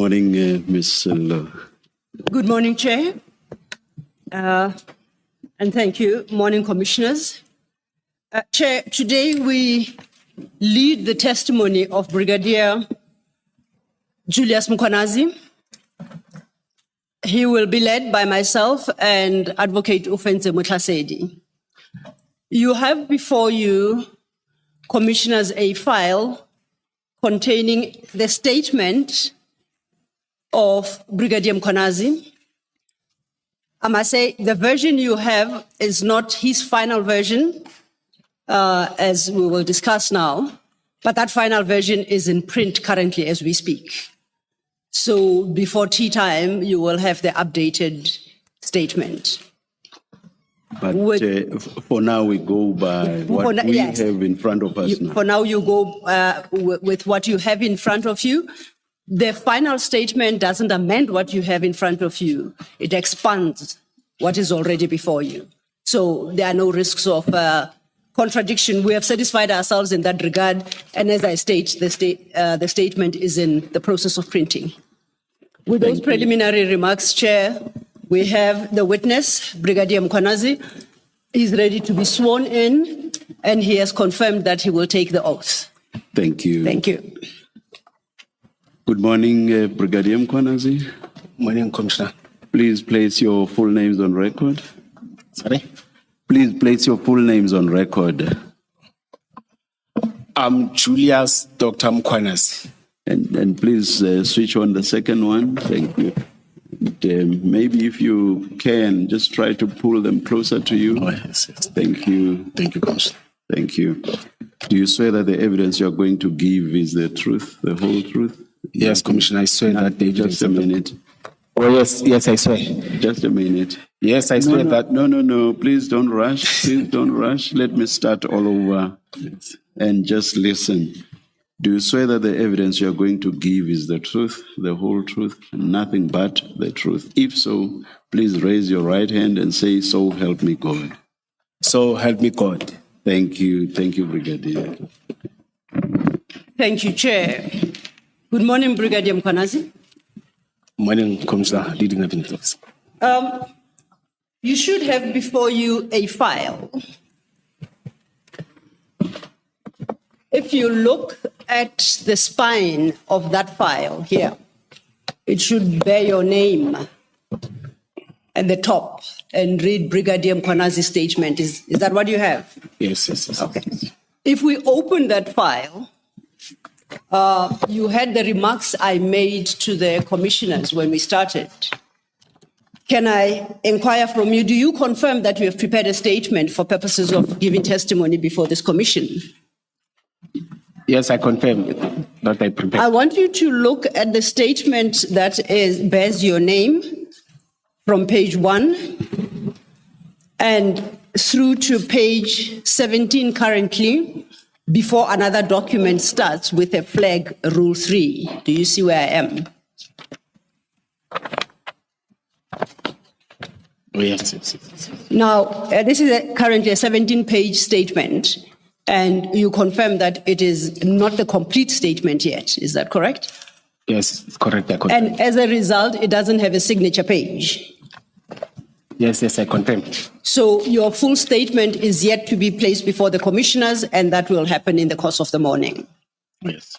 Morning, Ms. Law. Good morning, Chair. And thank you. Morning, Commissioners. Chair, today we lead the testimony of Brigadier Julius Mkhwanazi. He will be led by myself and Advocate Ufenze Mutlasedi. You have before you, Commissioners, a file containing the statement of Brigadier Mkhwanazi. I must say the version you have is not his final version, as we will discuss now, but that final version is in print currently as we speak. So before tea time, you will have the updated statement. But for now, we go by what we have in front of us now. For now, you go with what you have in front of you. The final statement doesn't amend what you have in front of you. It expands what is already before you. So there are no risks of contradiction. We have satisfied ourselves in that regard. And as I state, the statement is in the process of printing. With those preliminary remarks, Chair, we have the witness, Brigadier Mkhwanazi. He's ready to be sworn in, and he has confirmed that he will take the oath. Thank you. Thank you. Good morning, Brigadier Mkhwanazi. Morning, Commissioner. Please place your full names on record. Sorry? Please place your full names on record. I'm Julius Dr. Mkhwanazi. And please switch on the second one. Thank you. And, maybe if you can, just try to pull them closer to you. Oh, yes. Thank you. Thank you, Commissioner. Thank you. Do you swear that the evidence you are going to give is the truth, the whole truth? Yes, Commissioner, I swear that the evidence. Just a minute. Oh, yes, I swear. Just a minute. Yes, I swear that. No. Please don't rush. Please don't rush. Let me start all over and just listen. Do you swear that the evidence you are going to give is the truth, the whole truth, nothing but the truth? If so, please raise your right hand and say, "So help me God." So help me God. Thank you. Thank you, Brigadier. Thank you, Chair. Good morning, Brigadier Mkhwanazi. Morning, Commissioner, leading Cabinet Office. You should have before you a file. If you look at the spine of that file here, it should bear your name at the top and read Brigadier Mkhwanazi's statement. Is that what you have? Yes. Okay. If we open that file, you had the remarks I made to the commissioners when we started. Can I inquire from you, do you confirm that you have prepared a statement for purposes of giving testimony before this commission? Yes, I confirm that I prepared. I want you to look at the statement that bears your name from page 1 and through to page 17 currently, before another document starts with a flag, Rule 3. Do you see where I am? Oh, yes. Now, this is currently a 17-page statement, and you confirm that it is not the complete statement yet. Is that correct? Yes, it's correct. I confirm. And as a result, it doesn't have a signature page. Yes, I confirm. So your full statement is yet to be placed before the commissioners, and that will happen in the course of the morning. Yes.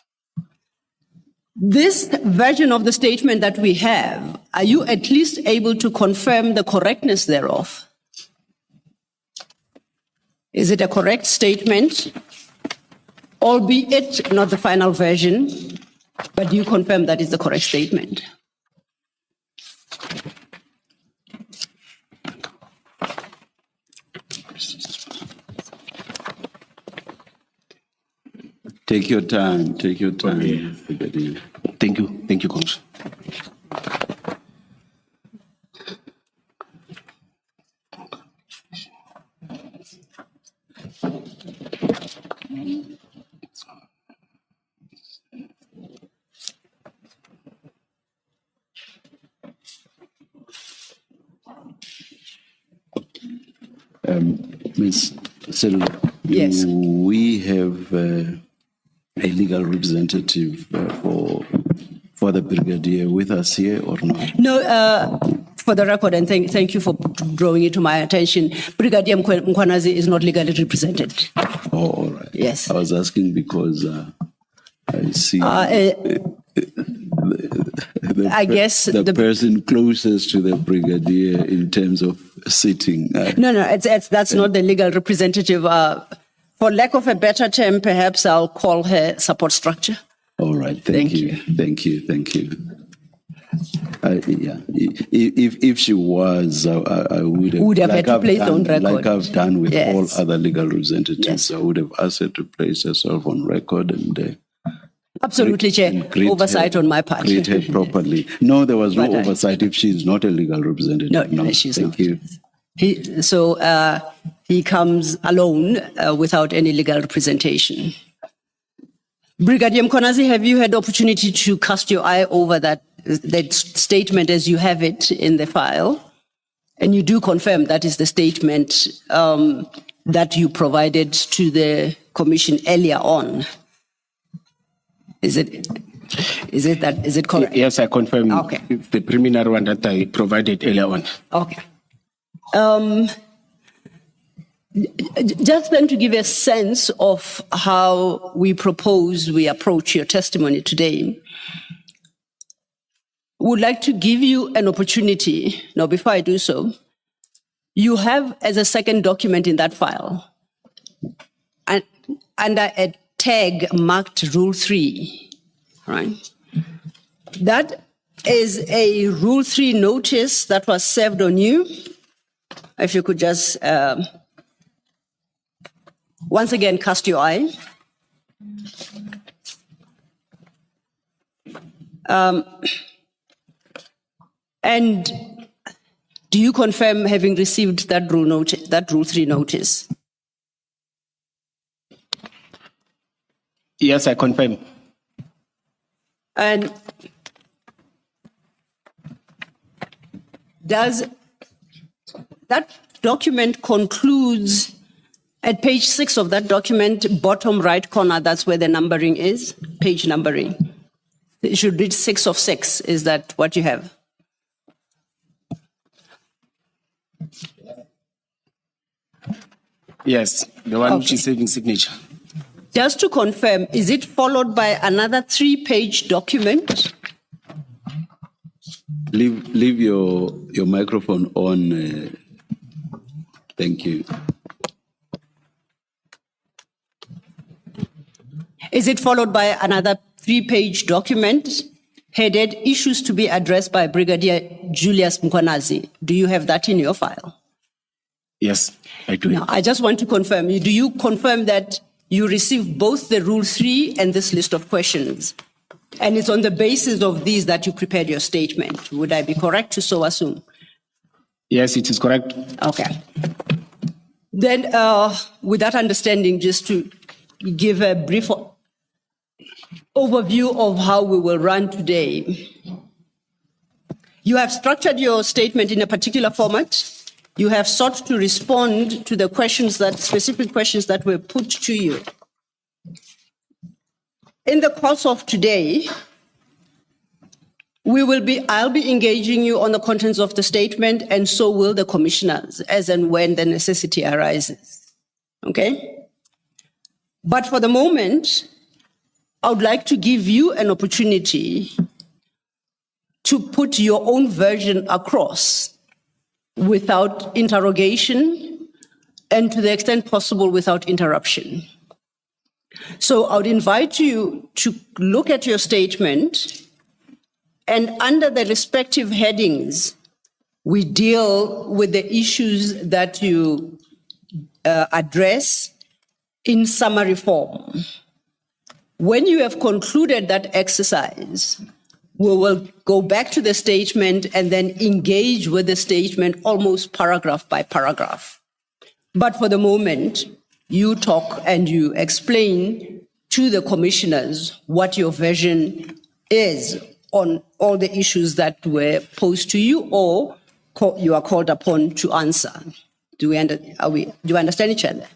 This version of the statement that we have, are you at least able to confirm the correctness thereof? Is it a correct statement, albeit not the final version, but do you confirm that is the correct statement? Take your time. Take your time. Okay. Thank you, Commissioner. Ms. Sello, Yes. We have a legal representative for our the brigadier with us here or not? No, for the record, and thank you for drawing it to my attention, Brigadier Mkhwanazi is not legally represented. Oh, all right. Yes. I was asking because I see I guess the person closest to the brigadier in terms of sitting. No, that's not the legal representative. For lack of a better term, perhaps I'll call her support structure. All right. Thank you. Thank you. Yeah. If she was, I would have had to place on record. Like I've done with Yes. all other legal representatives. Yes. I would have asked her to place herself on record and Absolutely, Chair. Oversight on my part. Greet her properly. No, there was no oversight if she's not a legal representative. No, she's thank not. you. He comes alone without any legal representation. Brigadier Mkhwanazi, have you had the opportunity to cast your eye over that statement as you have it in the file? And you do confirm that is the statement that you provided to the commission earlier on. Is it correct? Yes, I confirm. Okay. The preliminary one that I provided earlier on. Okay. Just then to give a sense of how we approach your testimony today, would like to give you an opportunity. Now, before I do so, you have as a second document in that file, and under a tag marked Rule 3, right? That is a Rule 3 notice that was served on you. If you could just once again cast your eye. And do you confirm having received that Rule 3 notice? Yes, I confirm. And does that document concludes at page 6 of that document, bottom right corner, that's where the numbering is, page numbering. It should read 6 of 6. Is that what you have? Yes, the one which is saving signature. Just to confirm, is it followed by another 3-page document? Leave your microphone on. Thank you. Is it followed by another 3-page document headed Issues to be addressed by Brigadier Julius Mkhwanazi? Do you have that in your file? Yes, I do. Now, I just want to confirm, do you confirm that you received both the Rule 3 and this list of questions? And it's on the basis of these that you prepared your statement. Would I be correct to so assume? Yes, it is correct. Okay. Then, with that understanding, just to give a brief overview of how we will run today. You have structured your statement in a particular format. You have sought to respond to the specific questions that were put to you. In the course of today, I'll be engaging you on the contents of the statement, and so will the commissioners, as and when the necessity arises. Okay? But for the moment, I would like to give you an opportunity to put your own version across without interrogation and, to the extent possible, without interruption. So I would invite you to look at your statement, and under the respective headings, we deal with the issues that you address in summary form. When you have concluded that exercise, we will go back to the statement and then engage with the statement almost paragraph by paragraph. But for the moment, you talk and you explain to the commissioners what your version is on all the issues that were posed to you or you are called upon to answer. Do you understand each other?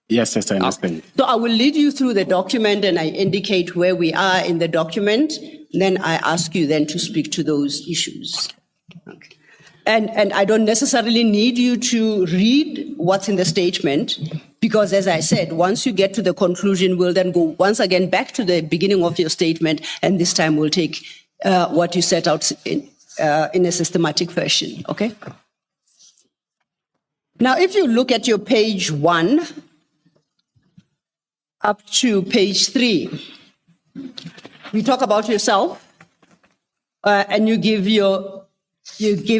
Yes, I understand. So I will lead you through the document and I indicate where we are in the document. Then I ask you then to speak to those issues. Okay. And I don't necessarily need you to read what's in the statement, because as I said, once you get to the conclusion, we'll then go once again back to the beginning of your statement, and this time we'll take what you set out in a systematic fashion, okay? Now, if you look at your page 1 up to page 3, you talk about yourself, and you give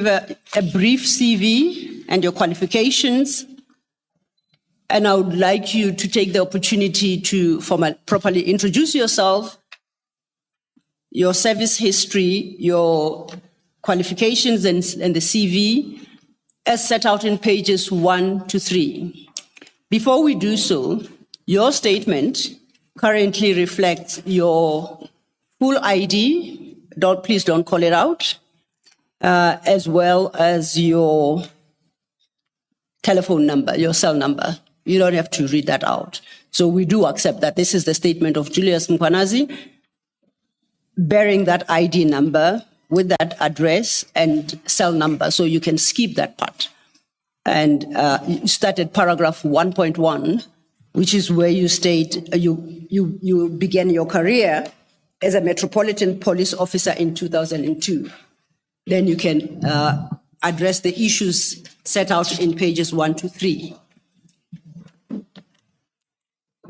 a brief CV and your qualifications. And I would like you to take the opportunity to properly introduce yourself, your service history, your qualifications and the CV as set out in pages 1 to 3. Before we do so, your statement currently reflects your full ID, please don't call it out, as well as your telephone number, your cell number. You don't have to read that out. So we do accept that this is the statement of Julius Mkhwanazi, bearing that ID number with that address and cell number, so you can skip that part. And you start at paragraph 1.1, which is where you state you began your career as a Metropolitan Police Officer in 2002. Then you can address the issues set out in pages 1 to 3.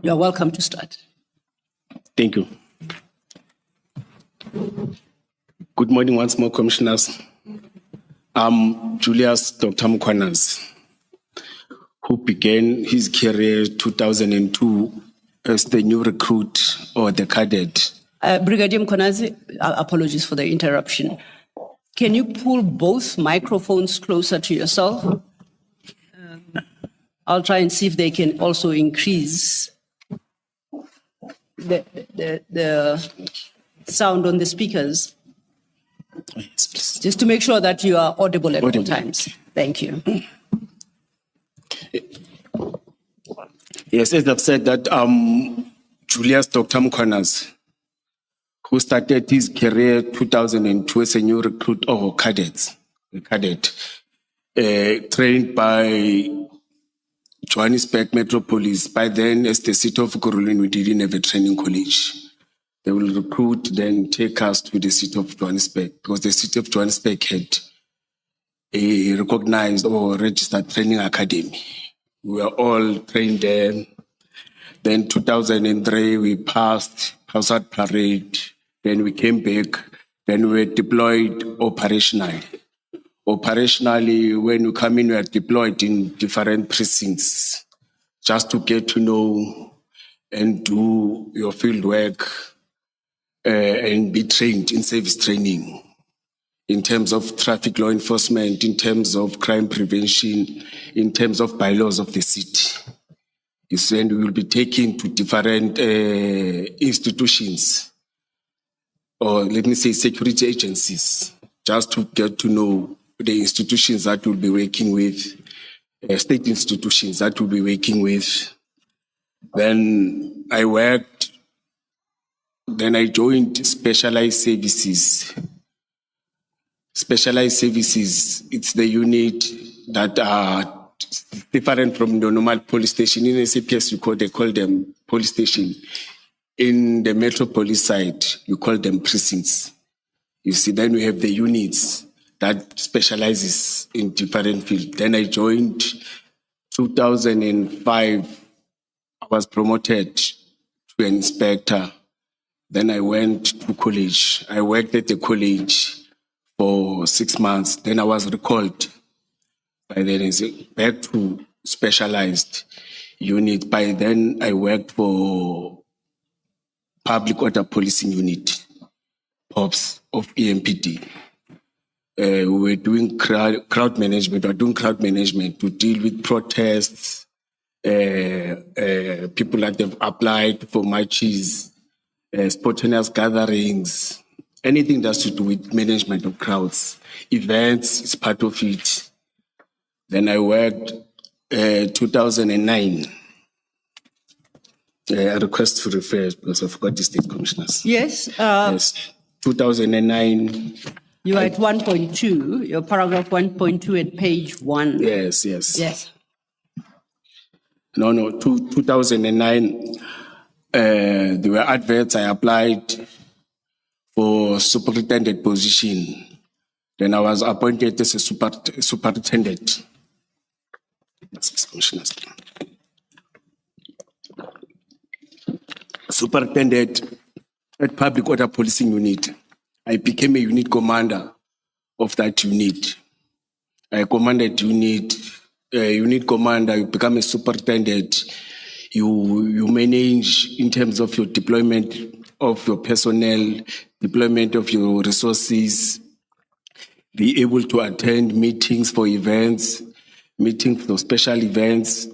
You're welcome to start. Thank you. Good morning once more, Commissioners. I'm Julius Dr. Mkhwanazi, who began his career 2002 as the new recruit or the cadet. Brigadier Mkhwanazi, apologies for the interruption. Can you pull both microphones closer to yourself? I'll try and see if they can also increase the sound on the speakers. Yes, please. Just to make sure that you are audible at all times. Thank you. Yes, as I've said that Julius Dr. Mkhwanazi, who started his career 2002 as a new recruit or cadet, trained by Johannesburg Metropolis. By then, as the city of Kurulin, we didn't have a training college. They will recruit, then take us to the city of Johannesburg, because the city of Johannesburg had a recognized or registered training academy. We were all trained there. Then 2003, we passed out parade. Then we came back. Then we were deployed operationally. Operationally, when you come in, we are deployed in different precincts just to get to know and do your field work and be trained in service training in terms of traffic law enforcement, in terms of crime prevention, in terms of bylaws of the city. And we will be taken to different institutions, or let me say security agencies, just to get to know the institutions that we'll be working with, state institutions that we'll be working with. Then I joined Specialized Services. Specialized Services, it's the unit that are different from the normal police station. In SAPS, they call them police station. In the metropolis side, you call them precincts. You see, then we have the units that specializes in different fields. Then I joined 2005. I was promoted to an inspector. Then I went to college. I worked at the college for 6 months. Then I was recalled. By then, back to specialized unit. By then, I worked for Public Order Policing Unit, POPs of EMPD. We were doing crowd management. We were doing crowd management to deal with protests, people that have applied for marches, spontaneous gatherings, anything that's to do with management of crowds. Events is part of it. Then I worked 2009. I request to refer because I forgot the state commissioners. Yes. Yes. 2009. You are at 1.2, your paragraph 1.2 at page 1. Yes. Yes. No, 2009, there were adverts. I applied for superintendent position. Then I was appointed as a superintendent. Superintendent at Public Order Policing Unit. I became a unit commander of that unit. I commanded unit commander, you become a superintendent. You manage in terms of your deployment of your personnel, deployment of your resources, be able to attend meetings for events, meetings for special events,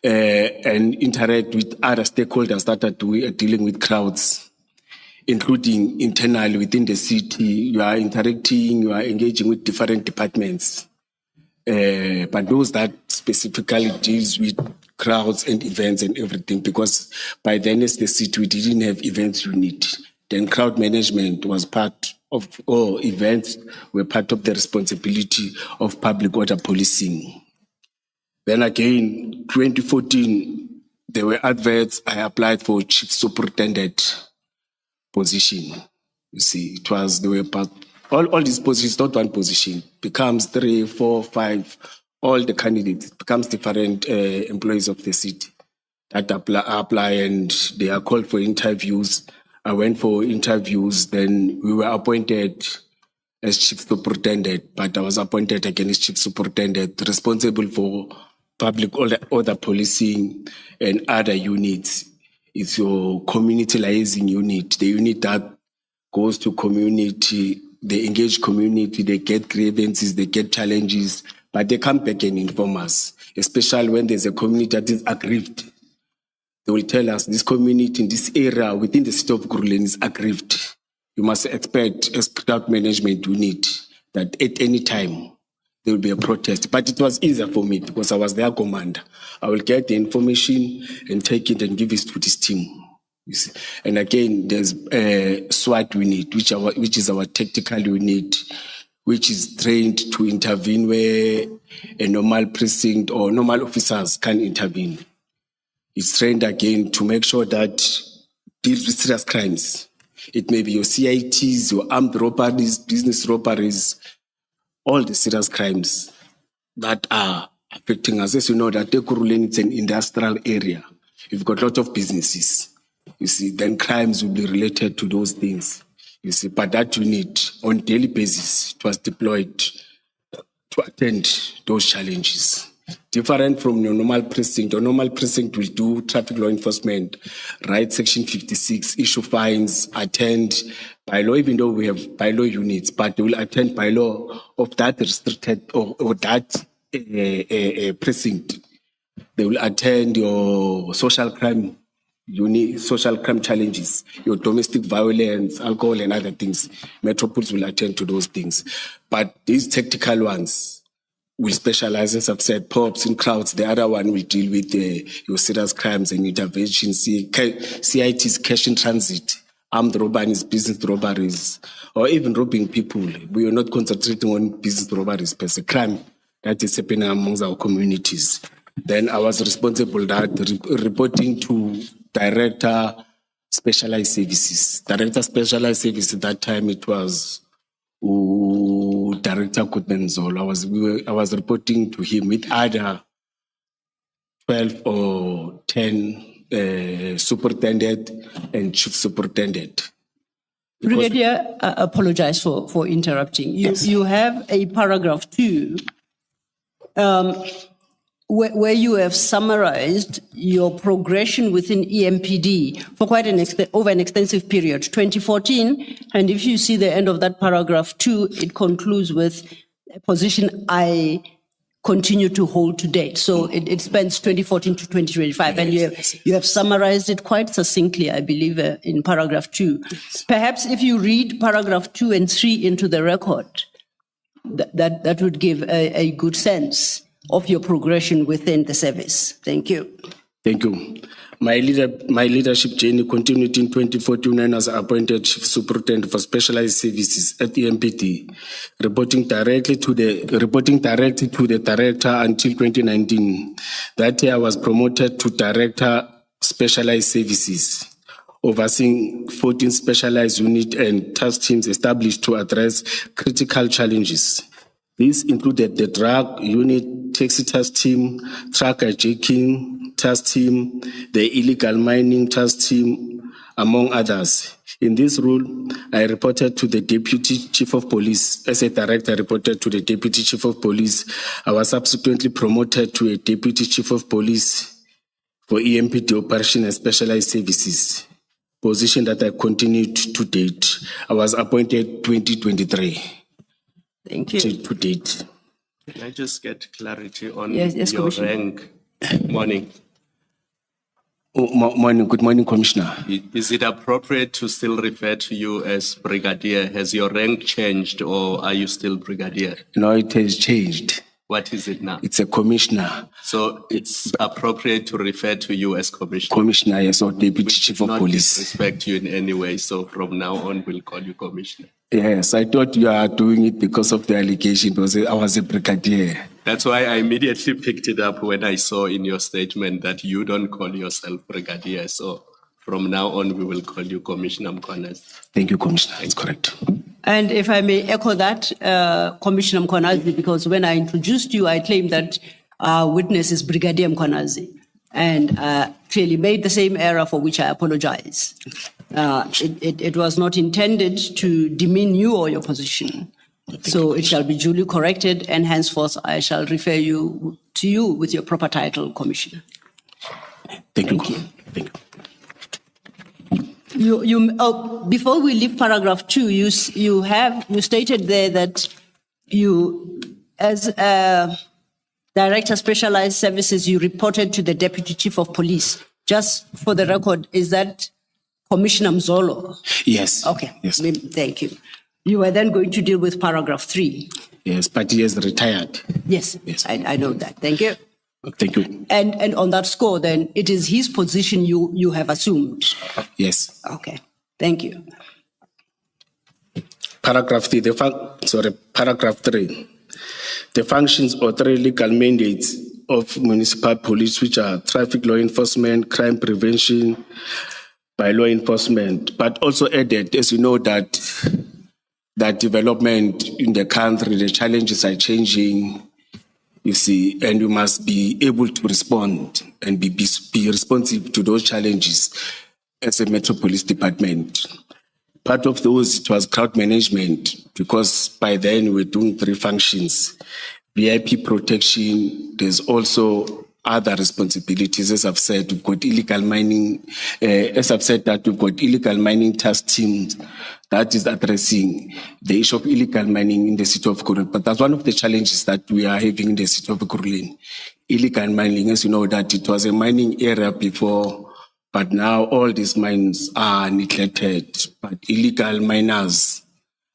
and interact with other stakeholders that are dealing with crowds, including internally within the city. You are interacting, you are engaging with different departments. But those that specifically deals with crowds and events and everything, because by then as the city, we didn't have events unit. Then crowd management was part of, or events were part of the responsibility of public order policing. Then again, 2014, there were adverts. I applied for chief superintendent position. You see, there were part, all these positions, not one position, becomes 3, 4, 5, all the candidates, becomes different employees of the city that apply and they are called for interviews. I went for interviews, then we were appointed as chief superintendent, but I was appointed again as chief superintendent, responsible for public order policing and other units. It's your community liaison unit, the unit that goes to community, they engage community, they get grievances, they get challenges, but they come back and inform us, especially when there's a community that is aggrieved. They will tell us this community in this area within the city of Gruleni is aggrieved. You must expect as crowd management unit that at any time there will be a protest. But it was easier for me because I was their commander. I will get the information and take it and give it to this team. You see. And again, there's a SWAT unit, which is our tactical unit, which is trained to intervene where a normal precinct or normal officers can intervene. It's trained again to make sure that deals with serious crimes. It may be your CITs, your armed robberies, business robberies, all the serious crimes that are affecting us. As you know, that Ekurhuleni is an industrial area. You've got a lot of businesses. You see, then crimes will be related to those things. You see, but that unit on daily basis, it was deployed to attend those challenges. Different from your normal precinct. Your normal precinct will do traffic law enforcement, right? Section 56, issue fines, attend by law, even though we have by law units, but they will attend by law of that restricted or that precinct. They will attend your social crime unit, social crime challenges, your domestic violence, alcohol and other things. Metropolis will attend to those things. But these tactical ones, will specialize, as I've said, POPs in crowds. The other one will deal with your serious crimes and interventions. CITs, cash in transit, armed robberies, business robberies, or even robbing people. We are not concentrating on business robberies per se, crime that is happening amongst our communities. Then I was responsible that reporting to Director Specialized Services. Director Specialized Services at that time, it was Director Kutenzolo. I was reporting to him with other 12 or 10 superintendent and chief superintendent. Brigadier, I apologize for interrupting. You have a paragraph 2 where you have summarized your progression within EMPD for quite over an extensive period, 2014. And if you see the end of that paragraph 2, it concludes with a position I continue to hold to date. So it spans 2014 to 2025. And you have summarized it quite succinctly, I believe, in paragraph 2. Perhaps if you read paragraph 2 and 3 into the record, that would give a good sense of your progression within the service. Thank you. Thank you. My leadership journey continued in 2014 when I was appointed Chief Superintendent for Specialized Services at the MPD, reporting directly to the director until 2019. That year I was promoted to Director Specialized Services, overseeing 14 specialized unit and task teams established to address critical challenges. These included the drug unit, taxi task team, truck hijacking task team, the illegal mining task team, among others. In this role, I reported to the Deputy Chief of Police. As a director, I reported to the Deputy Chief of Police. I was subsequently promoted to a Deputy Chief of Police for EMPD Operation and Specialized Services, position that I continued to date. I was appointed 2023. Thank you. To date. Can I just get clarity on Yes, your Commissioner. rank? Morning. Morning. Good morning, Commissioner. Is it appropriate to still refer to you as Brigadier? Has your rank changed or are you still Brigadier? No, it has changed. What is it now? It's a Commissioner. So it's appropriate to refer to you as Commissioner. Commissioner, yes, or Deputy Chief of Not Police. disrespect you in any way. So from now on, we'll call you Commissioner. Yes, I thought you are doing it because of the allegation, because I was a Brigadier. That's why I immediately picked it up when I saw in your statement that you don't call yourself Brigadier. So from now on, we will call you Commissioner Mkhwanazi. Thank you, Commissioner. It's correct. And if I may echo that, Commissioner Mkhwanazi, because when I introduced you, I claimed that our witness is Brigadier Mkhwanazi, and clearly made the same error for which I apologize. It was not intended to demean you or your position. So it shall be duly corrected, and henceforth I shall refer you to you with your proper title, Commissioner. Thank you. Thank you. Before we leave paragraph 2, you stated there that you, as Director Specialized Services, you reported to the Deputy Chief of Police. Just for the record, is that Commissioner Mzolo? Yes. Okay. Yes. Thank you. You were then going to deal with paragraph 3. Yes, but he has retired. Yes. Yes. I know that. Thank you. Thank you. And on that score, then, it is his position you have assumed. Yes. Okay. Thank you. Paragraph 3. Paragraph 3. The functions or 3 legal mandates of municipal police, which are traffic law enforcement, crime prevention by law enforcement, but also added, as you know, that development in the country, the challenges are changing, you see, and you must be able to respond and be responsive to those challenges as a Metro Police Department. Part of those, it was crowd management, because by then we're doing 3 functions. VIP protection, there's also other responsibilities. As I've said, we've got illegal mining, we've got illegal mining task teams that is addressing the issue of illegal mining in the city of Ekurhuleni. But that's one of the challenges that we are having in the city of Ekurhuleni. Illegal mining, as you know, that it was a mining area before, but now all these mines are neglected. But illegal miners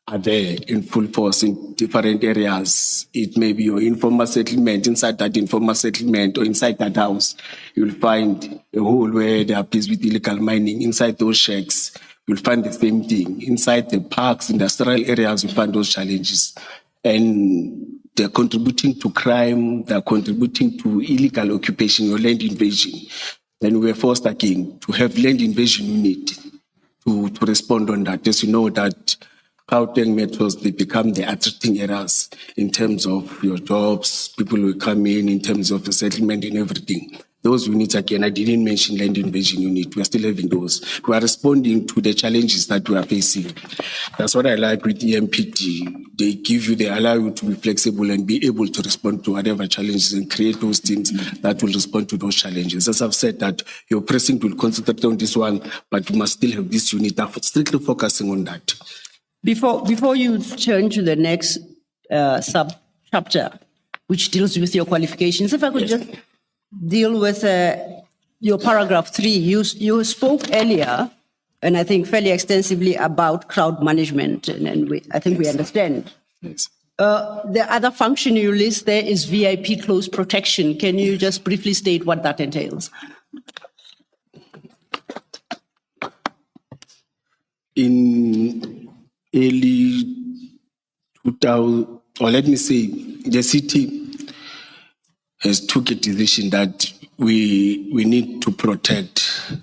are there in full force in different areas. It may be your informal settlement. Inside that informal settlement or inside that house, you'll find a hole where they are busy with illegal mining. Inside those shacks, you'll find the same thing. Inside the parks, industrial areas, you'll find those challenges. And they're contributing to crime, they're contributing to illegal occupation or land invasion. Then we're forced again to have land invasion unit to respond on that. As you know that Gauteng metros, they become the attracting areas in terms of your jobs, people will come in terms of the settlement and everything. Those units, again, I didn't mention land invasion unit. We are still having those. We are responding to the challenges that we are facing. That's what I like with the MPD. They allow you to be flexible and be able to respond to whatever challenges and create those teams that will respond to those challenges. As I've said, that your precinct will concentrate on this one, but you must still have this unit that strictly focusing on that. Before you turn to the next sub-chapter, which deals with your qualifications, if I could just deal with your paragraph 3. You spoke earlier, and I think fairly extensively, about crowd management, and I think we understand. Yes. The other function you list there is VIP close protection. Can you just briefly state what that entails? in early 2000, or let me say, the city has took a decision that we need to protect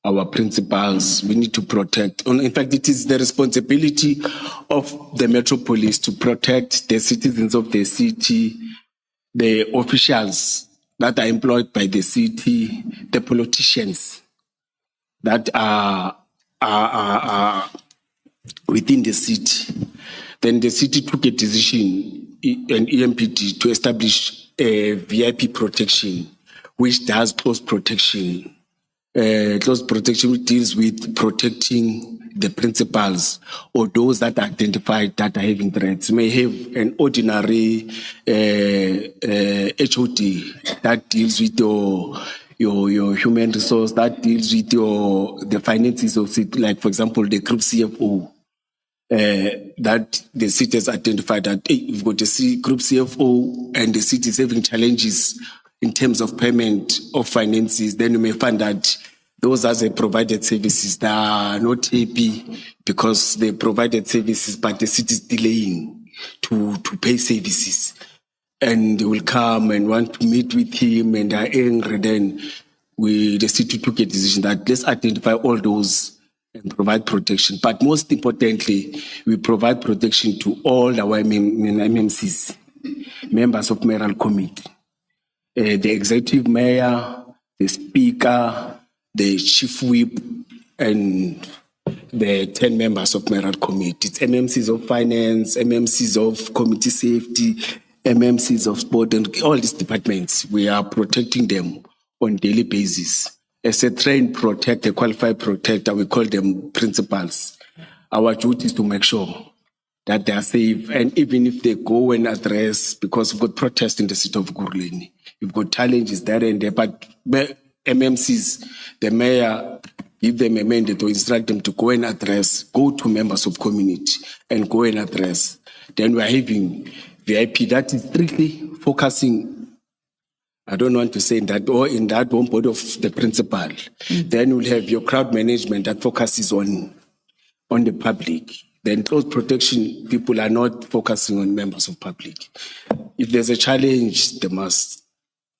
our principals. We need to protect. In fact, it is the responsibility of the metropolis to protect the citizens of the city, the officials that are employed by the city, the politicians that are within the city. Then the city took a decision, an EMPD, to establish a VIP protection, which does close protection. Close protection, which deals with protecting the principals or those that are identified that are having threats. You may have an ordinary HOD that deals with your human resource, that deals with the finances of city, like for example the group CFO. That the city has identified that you've got a group CFO and the city is having challenges in terms of payment of finances, then you may find that those as a provided services that are not happy because they provided services, but the city is delaying to pay services. And they will come and want to meet with him and are angry. Then the city took a decision that let's identify all those and provide protection. But most importantly, we provide protection to all our MMCs, members of mayoral committee. The executive mayor, the speaker, the chief whip, and the 10 members of mayoral committee. It's MMCs of finance, MMCs of committee safety, MMCs of sport, and all these departments. We are protecting them on a daily basis. As a trained protector, qualified protector, we call them principals. Our duty is to make sure that they are safe. And even if they go and address, because we've got protests in the city of Guruleni, we've got challenges there and there, but MMCs, the mayor, give them a mandate or instruct them to go and address, go to members of community and go and address. Then we're having VIP that is strictly focusing, I don't want to say in that, or in that one body of the principal. Then we'll have your crowd management that focuses on the public. Then close protection, people are not focusing on members of public. If there's a challenge, they must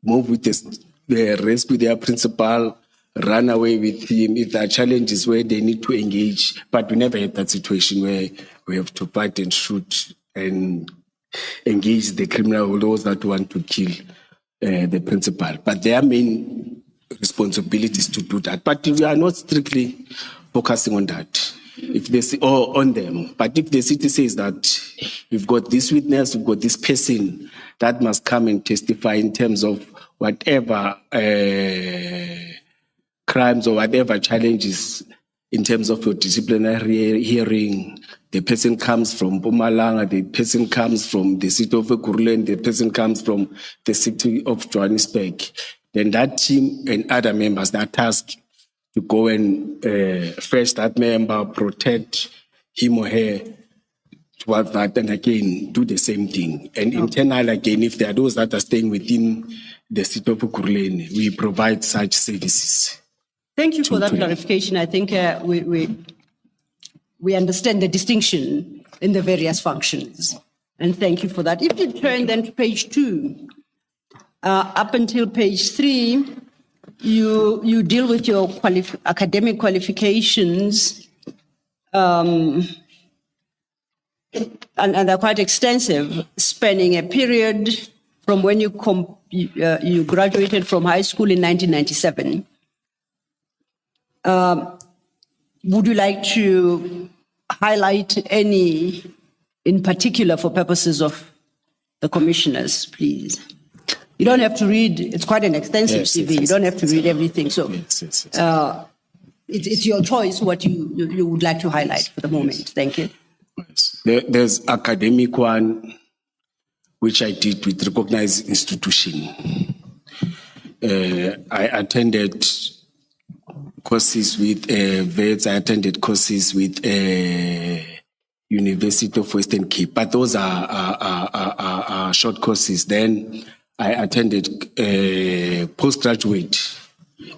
move with the rescue their principal, run away with him. If there are challenges where they need to engage, but we never had that situation where we have to fight and shoot and engage the criminal, those that want to kill the principal. But their main responsibility is to do that. But we are not strictly focusing on that. If they say, or on them. But if the city says that we've got this witness, we've got this person that must come and testify in terms of whatever crimes or whatever challenges in terms of your disciplinary hearing, the person comes from Madlanga, the person comes from the city of Guruleni, the person comes from the city of Johannesburg, then that team and other members are tasked to go and fetch that member, protect him or her towards that, and again, do the same thing. And internal, again, if there are those that are staying within the city of Guruleni, we provide such services. Thank you for that clarification. I think we understand the distinction in the various functions. And thank you for that. If you turn then to page 2, up until page 3, you deal with your academic qualifications, and they're quite extensive, spanning a period from when you graduated from high school in 1997. Would you like to highlight any in particular for purposes of the commissioners, please? You don't have to read, it's quite an extensive CV. You don't have to read everything. So it's your choice what you would like to highlight for the moment. Thank you. There's academic one, which I did with recognized institution. I attended courses with VETS, I attended courses with University of Western Cape, but those are short courses. Then I attended postgraduate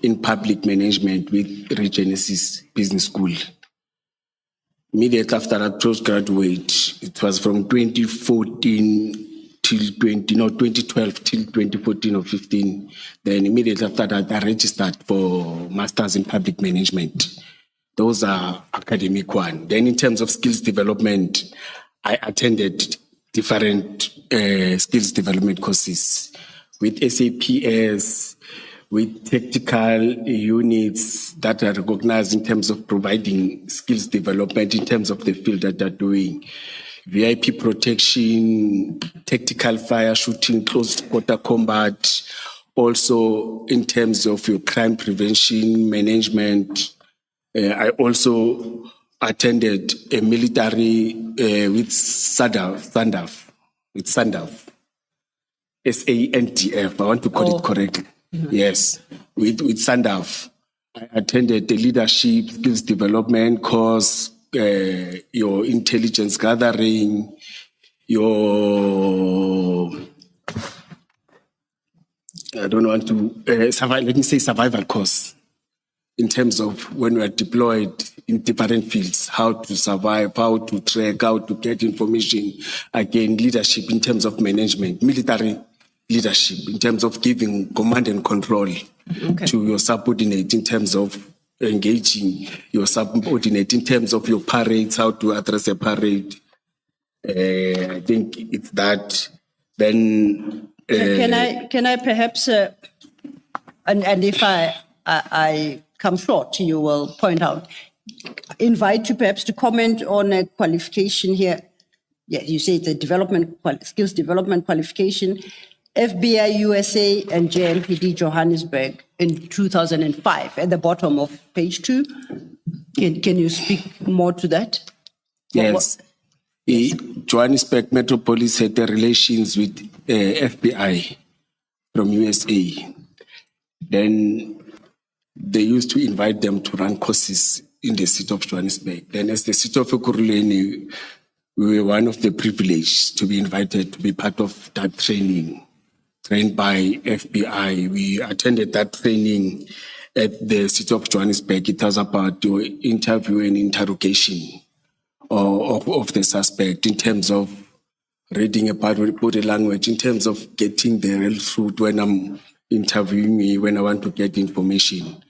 in public management with Regenesis Business School. Immediately after that postgraduate, it was from 2014 till 2012 till 2014 or 15. Then immediately after that, I registered for Masters in Public Management. Those are academic one. Then in terms of skills development, I attended different skills development courses with SAPS, with tactical units that are recognized in terms of providing skills development in terms of the field that they're doing. VIP protection, tactical fire shooting, close quarter combat, also in terms of your crime prevention management. I also attended a military with SANDF, SANDF. I want to call it correctly. Yes, with SANDF. I attended the leadership skills development course, your intelligence gathering, your I don't want to let me say survival course. In terms of when we are deployed in different fields, how to survive, how to track, how to get information. Again, leadership in terms of management, military leadership in terms of giving command and control to your subordinate, in terms of engaging your subordinate, in terms of your parades, how to address a parade. I think it's that. Then can I perhaps, and if I come short, you will point out, invite you perhaps to comment on a qualification here. Yeah, you say it's a skills development qualification, FBI USA and JMPD Johannesburg in 2005 at the bottom of page 2. Can you speak more to that? Yes. Johannesburg Metropolis had the relations with FBI from USA. Then they used to invite them to run courses in the city of Johannesburg. Then as the city of Ekurhuleni, we were one of the privileged to be invited to be part of that training, trained by FBI. We attended that training at the city of Johannesburg. It was about your interview and interrogation of the suspect in terms of reading about body language, in terms of getting the real truth when I'm interviewing me, when I want to get information.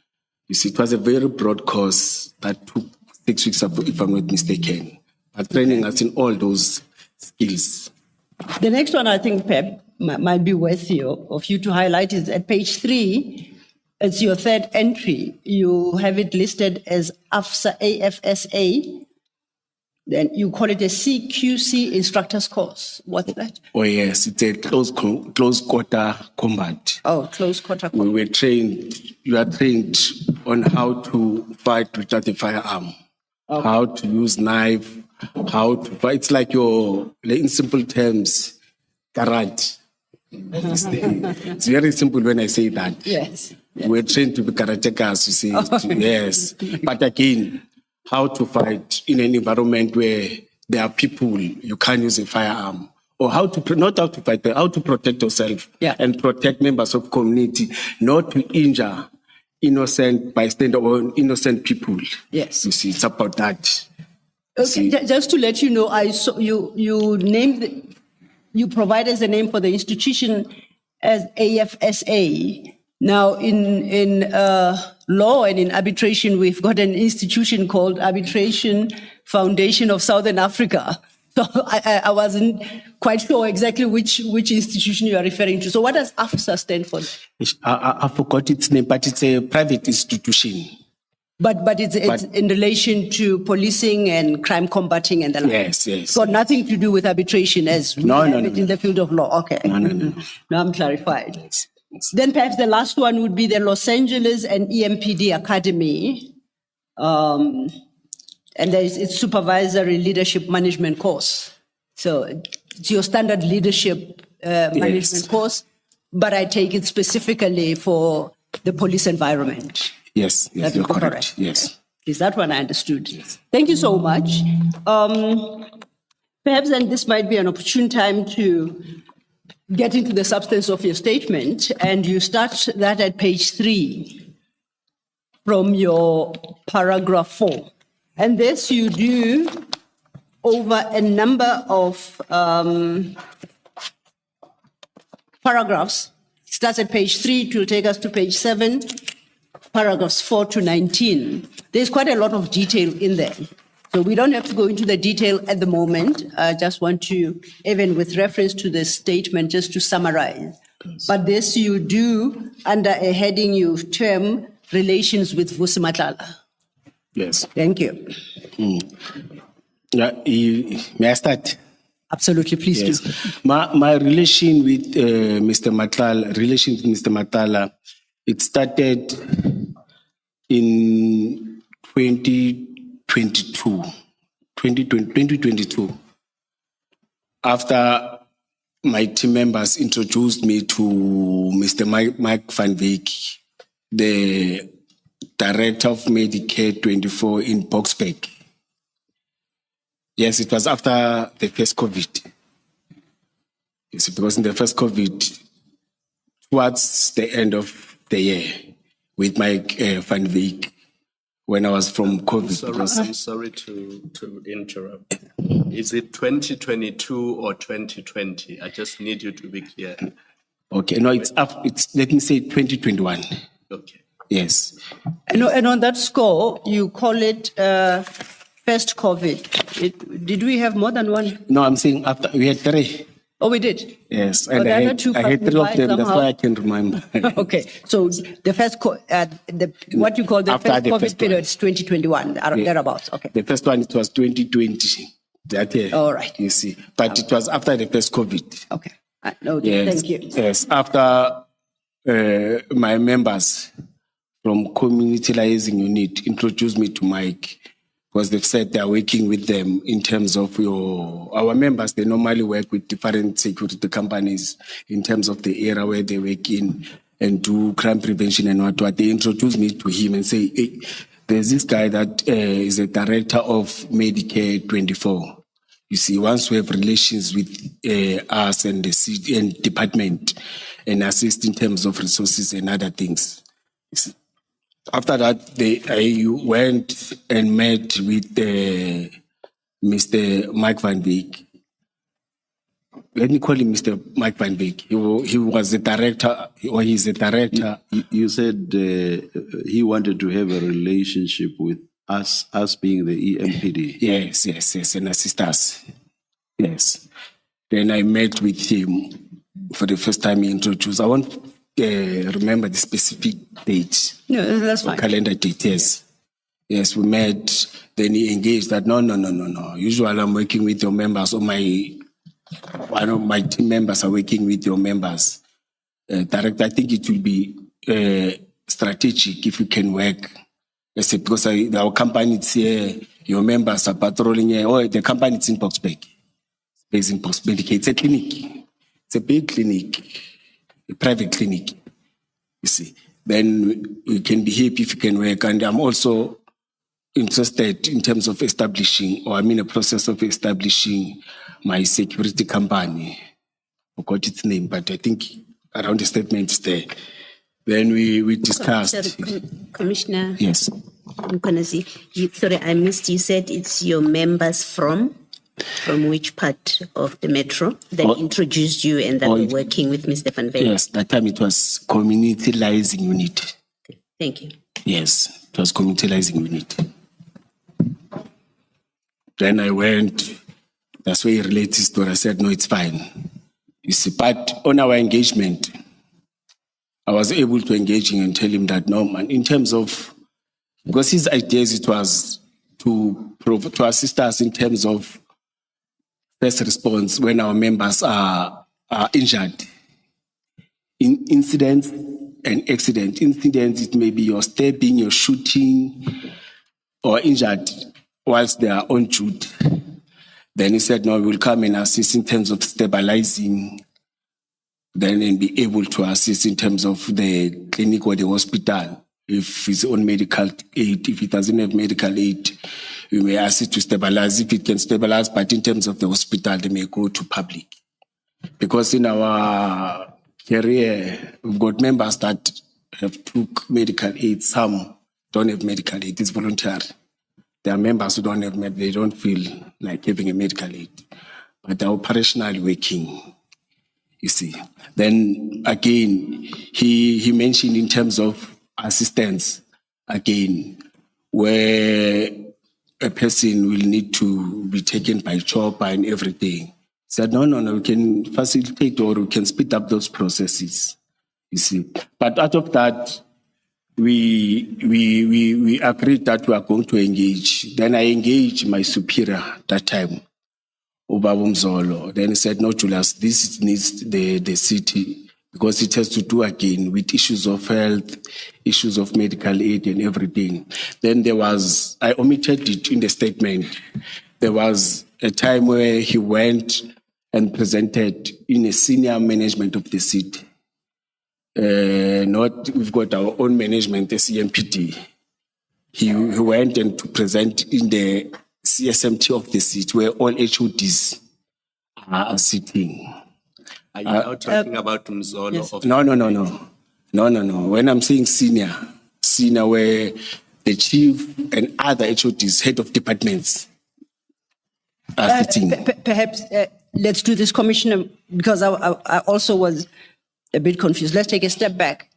You see, it was a very broad course that took 6 weeks, if I'm not mistaken. But training us in all those skills. The next one I think, Pep, might be worthy of you to highlight is at page 3. It's your third entry. You have it listed as AFSA. Then you call it a CQC instructor's course. What's that? Oh, yes. It's a close quarter combat. Oh, close quarter combat. We were trained, you are trained on how to fight without a firearm, how to use knife, how to fight. It's like in simple terms, karate. It's very simple when I say that. Yes. We're trained to be karatekas, you see. Yes. But again, how to fight in an environment where there are people, you can't use a firearm. Or not how to fight, but how to protect yourself and protect members of community, not to injure innocent bystander or innocent people. Yes. You see, it's about that. Okay, just to let you know, I saw you named, you provided the name for the institution as AFSA. Now, in law and in arbitration, we've got an institution called Arbitration Foundation of Southern Africa. So I wasn't quite sure exactly which institution you are referring to. So what does AFSA stand for? I forgot its name, but it's a private institution. But it's in relation to policing and crime combating and the like. Yes. It's got nothing to do with arbitration as we have it in the field of law. Okay. No. Now I'm clarified. Yes. Then perhaps the last one would be the Los Angeles and EMPD Academy. And it's supervisory leadership management course. So it's your standard leadership management course, but I take it specifically for the police environment. Yes, you're correct. Yes. Is that one I understood? Yes. Thank you so much. Perhaps then this might be an opportune time to get into the substance of your statement, and you start that at page 3 from your paragraph 4. And this you do over a number of paragraphs. It starts at page 3, it will take us to page 7, paragraphs 4 to 19. There's quite a lot of detail in there. So we don't have to go into the detail at the moment. I just want to, even with reference to the statement, just to summarize. But this you do under a heading you term relations with Vusi Matlala. Yes. Thank you. Yeah, may I start? Absolutely, please Yes. do. My relation with Mr. Matlala, it started in 2022. After my team members introduced me to Mr. Mike Van Wyk, the director of Medicare 24 in Boksburg. Yes, it was after the first COVID. Yes, because in the first COVID, towards the end of the year, with Mike Van Wyk, when I was from COVID. I'm sorry to interrupt. Is it 2022 or 2020? I just need you to be clear. Okay, no, it's up. It's, let me say 2021. Okay. Yes. And on that score, you call it first COVID. Did we have more than one? No, I'm saying after we had 3. Oh, we did? Yes, Oh, and the I other had, two I had 3 of passed them. by That's somehow. why I can remember. Okay, so the first, what you call the After first the COVID first period one. is 2021, thereabouts, okay. The first one, it was 2020. That year. All right. You see, but it was after the first COVID. Okay, no, Yes. thank you. Yes, after my members from Community-Liaising Unit introduced me to Mike, because they've said they are working with them in terms of our members. They normally work with different security companies in terms of the area where they work in and do crime prevention and what. They introduced me to him and say, hey, there's this guy that is a director of Medicare 24. You see, once we have relations with us and the city and department and assist in terms of resources and other things. After that, I went and met with Mr. Mike Van Wyk. Let me call him Mr. Mike Van Wyk. He was the director, or he's the director. You said he wanted to have a relationship with us being the EMPD. Yes, and assist us. Yes. Then I met with him for the first time he introduced. I won't remember the specific date. No, that's fine. Calendar date, yes. Yes, we met. Then he engaged that no. Usually I'm working with your members, or one of my team members are working with your members. Director, I think it will be strategic if you can work. I said, because our company is here, your members are patrolling here. Oh, the company is in Boksburg. It's in Boksburg. It's a clinic. It's a big clinic, a private clinic. You see, then we can be happy if you can work. And I'm also interested in terms of establishing, or I'm in a process of establishing my security company. I forgot its name, but I think around the statement is there. Then we discussed. Sorry, Commissioner Yes. Mkhwanazi, sorry, I missed. You said it's your members from which part of the metro that introduced you and that were working with Mr. Van Wyk? Yes, that time it was Community-Liaising Unit. Okay, thank you. Yes, it was Community-Liaising Unit. Then I went, that's where he related his story. I said, no, it's fine. You see, but on our engagement, I was able to engage him and tell him that, no, man, in terms of, because his ideas, it was to assist us in terms of first response when our members are injured. In incidents and accident. Incidents, it may be your stabbing, your shooting, or injured whilst they are on duty. Then he said, no, we'll come and assist in terms of stabilizing, then and be able to assist in terms of the clinic or the hospital. If it's on medical aid, if it doesn't have medical aid, we may ask it to stabilize if it can stabilize, but in terms of the hospital, they may go to public. Because in our career, we've got members that have took medical aid, some don't have medical aid, it's voluntary. There are members who don't have, they don't feel like having a medical aid, but are operationally working, you see. Then again, he mentioned in terms of assistance, again, where a person will need to be taken by chopper and everything. Said, no, we can facilitate or we can speed up those processes, you see. But out of that, we agreed that we are going to engage. Then I engaged my superior that time, Ubaba Mzolo. Then he said, no, Julius, this needs the city because it has to do again with issues of health, issues of medical aid and everything. Then I omitted it in the statement. There was a time where he went and presented in a senior management of the city. We've got our own management, the CMPD. He went and to present in the CSMT of the city where all HODs are sitting. Are you now talking about Mzolo? Yes. No. When I'm saying senior where the chief and other HODs, head of departments, are sitting. Perhaps let's do this, Commissioner, because I also was a bit confused. Let's take a step back.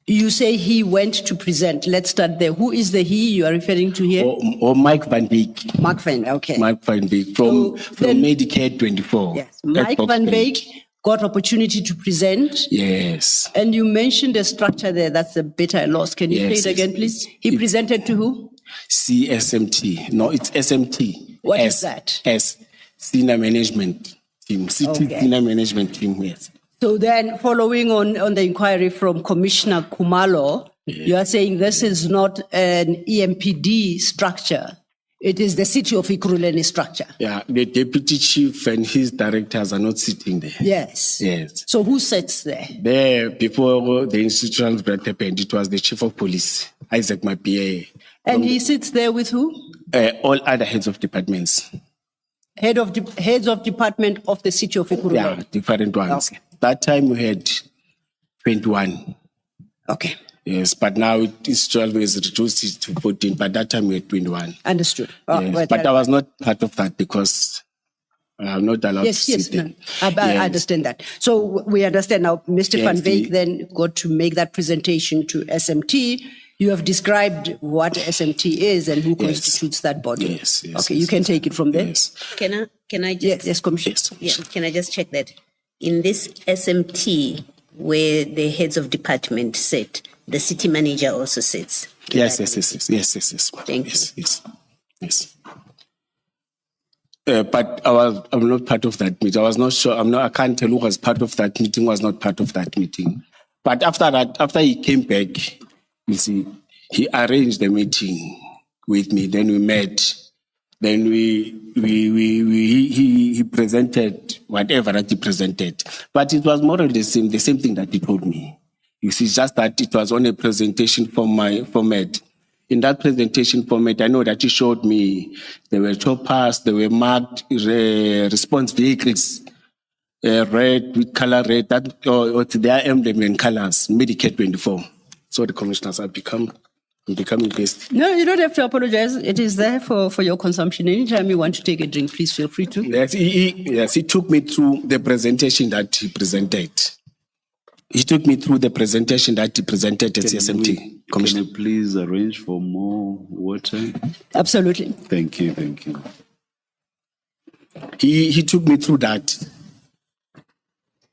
You say he went to present. Let's start there. Who is the he you are referring to here? Or Mike Van Beek. Mark Van, okay. Mike Van Beek from Medicare 24. Yes, Mike Van Beek got opportunity to present. Yes. And you mentioned a structure there. That's a bit I lost. Can you say it again, please? He presented to who? CSMT. No, it's SMT. What is that? Senior Management Team. City Senior Management Team, yes. So then, following on the inquiry from Commissioner Kumalo, you are saying this is not an EMPD structure. It is the city of Ekurhuleni structure. Yeah, the deputy chief and his directors are not sitting there. Yes. Yes. So who sits there? There, before the institutional break happened, it was the chief of police, Isaac Mapie. And he sits there with who? All other heads of departments. Heads of department of the city of Ekurhuleni. Yeah, different ones. Okay. That time we had 21. Okay. Yes, but now it is 12 is reduced to 14, but that time we had 21. Understood. Yes, but I was not part of that because I'm not allowed to sit there. I understand that. So we understand now, Mr. Van Beek then got to make that presentation to SMT. You have described what SMT is and who constitutes that body. Yes. Okay, you can take it from there. Yes. Can I just Yes, Commissioner. can I just check that in this SMT where the heads of department sit, the city manager also sits? Yes. Thank you. Yes. But I'm not part of that meeting. I was not sure. I can't tell who was part of that meeting, was not part of that meeting. But after he came back, you see, he arranged the meeting with me. Then we met. Then he presented whatever that he presented. But it was more or less the same thing that he told me. You see, just that it was on a presentation format. In that presentation format, I know that he showed me there were choppers, there were marked response vehicles, red with color red, that or their emblem in colors, Medicare 24. So the commissioners have becoming based. No, you don't have to apologize. It is there for your consumption. Anytime you want to take a drink, please feel free to. Yes, he took me through the presentation that he presented. He took me through the presentation that he presented at CSMT. Can you please arrange for more water? Absolutely. Thank you. He took me through that.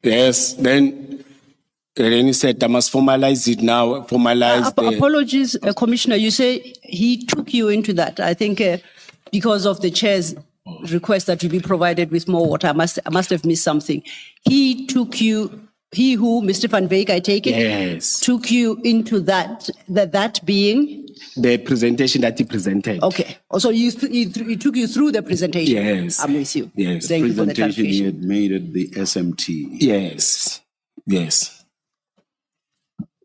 Yes, then he said, I must formalize it now. Apologies, Commissioner. You say he took you into that. I think because of the chair's request that you be provided with more water, I must have missed something. He took you. He who, Mr. Van Beek, I take it, yes, took you into that being? The presentation that he presented. Okay. So he took you through the presentation? Yes. I'm with you. Yes. Thank you for the Presentation he clarification. had made at the SMT. Yes.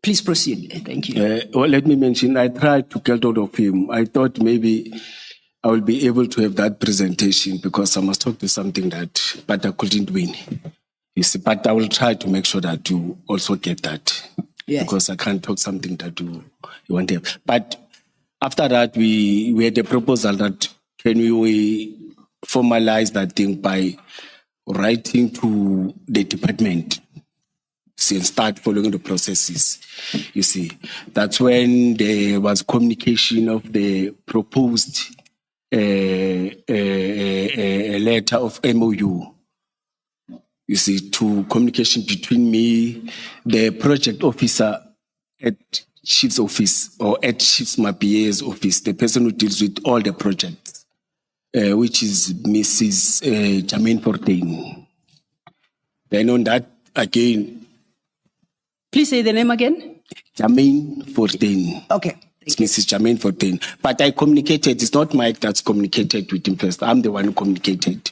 Please proceed. Thank you. Well, let me mention, I tried to get hold of him. I thought maybe I will be able to have that presentation because I must talk to something but I couldn't win. You see, but I will try to make sure that you also get that. Yes. Because I can't talk something that you want to have. But After that, we had a proposal that can we formalize that thing by writing to the department, see, and start following the processes. You see, that's when there was communication of the proposed a letter of MOU. You see, to communication between me, the project officer at Chief's office or at Chief's Mapia's office, the person who deals with all the projects, which is Mrs. Jermaine Fortain. Then on that, again, Please say the name again. Jermaine Fortain. Okay. It's Mrs. Jermaine Fortain. But I communicated, it's not Mike that's communicated with him first. I'm the one who communicated.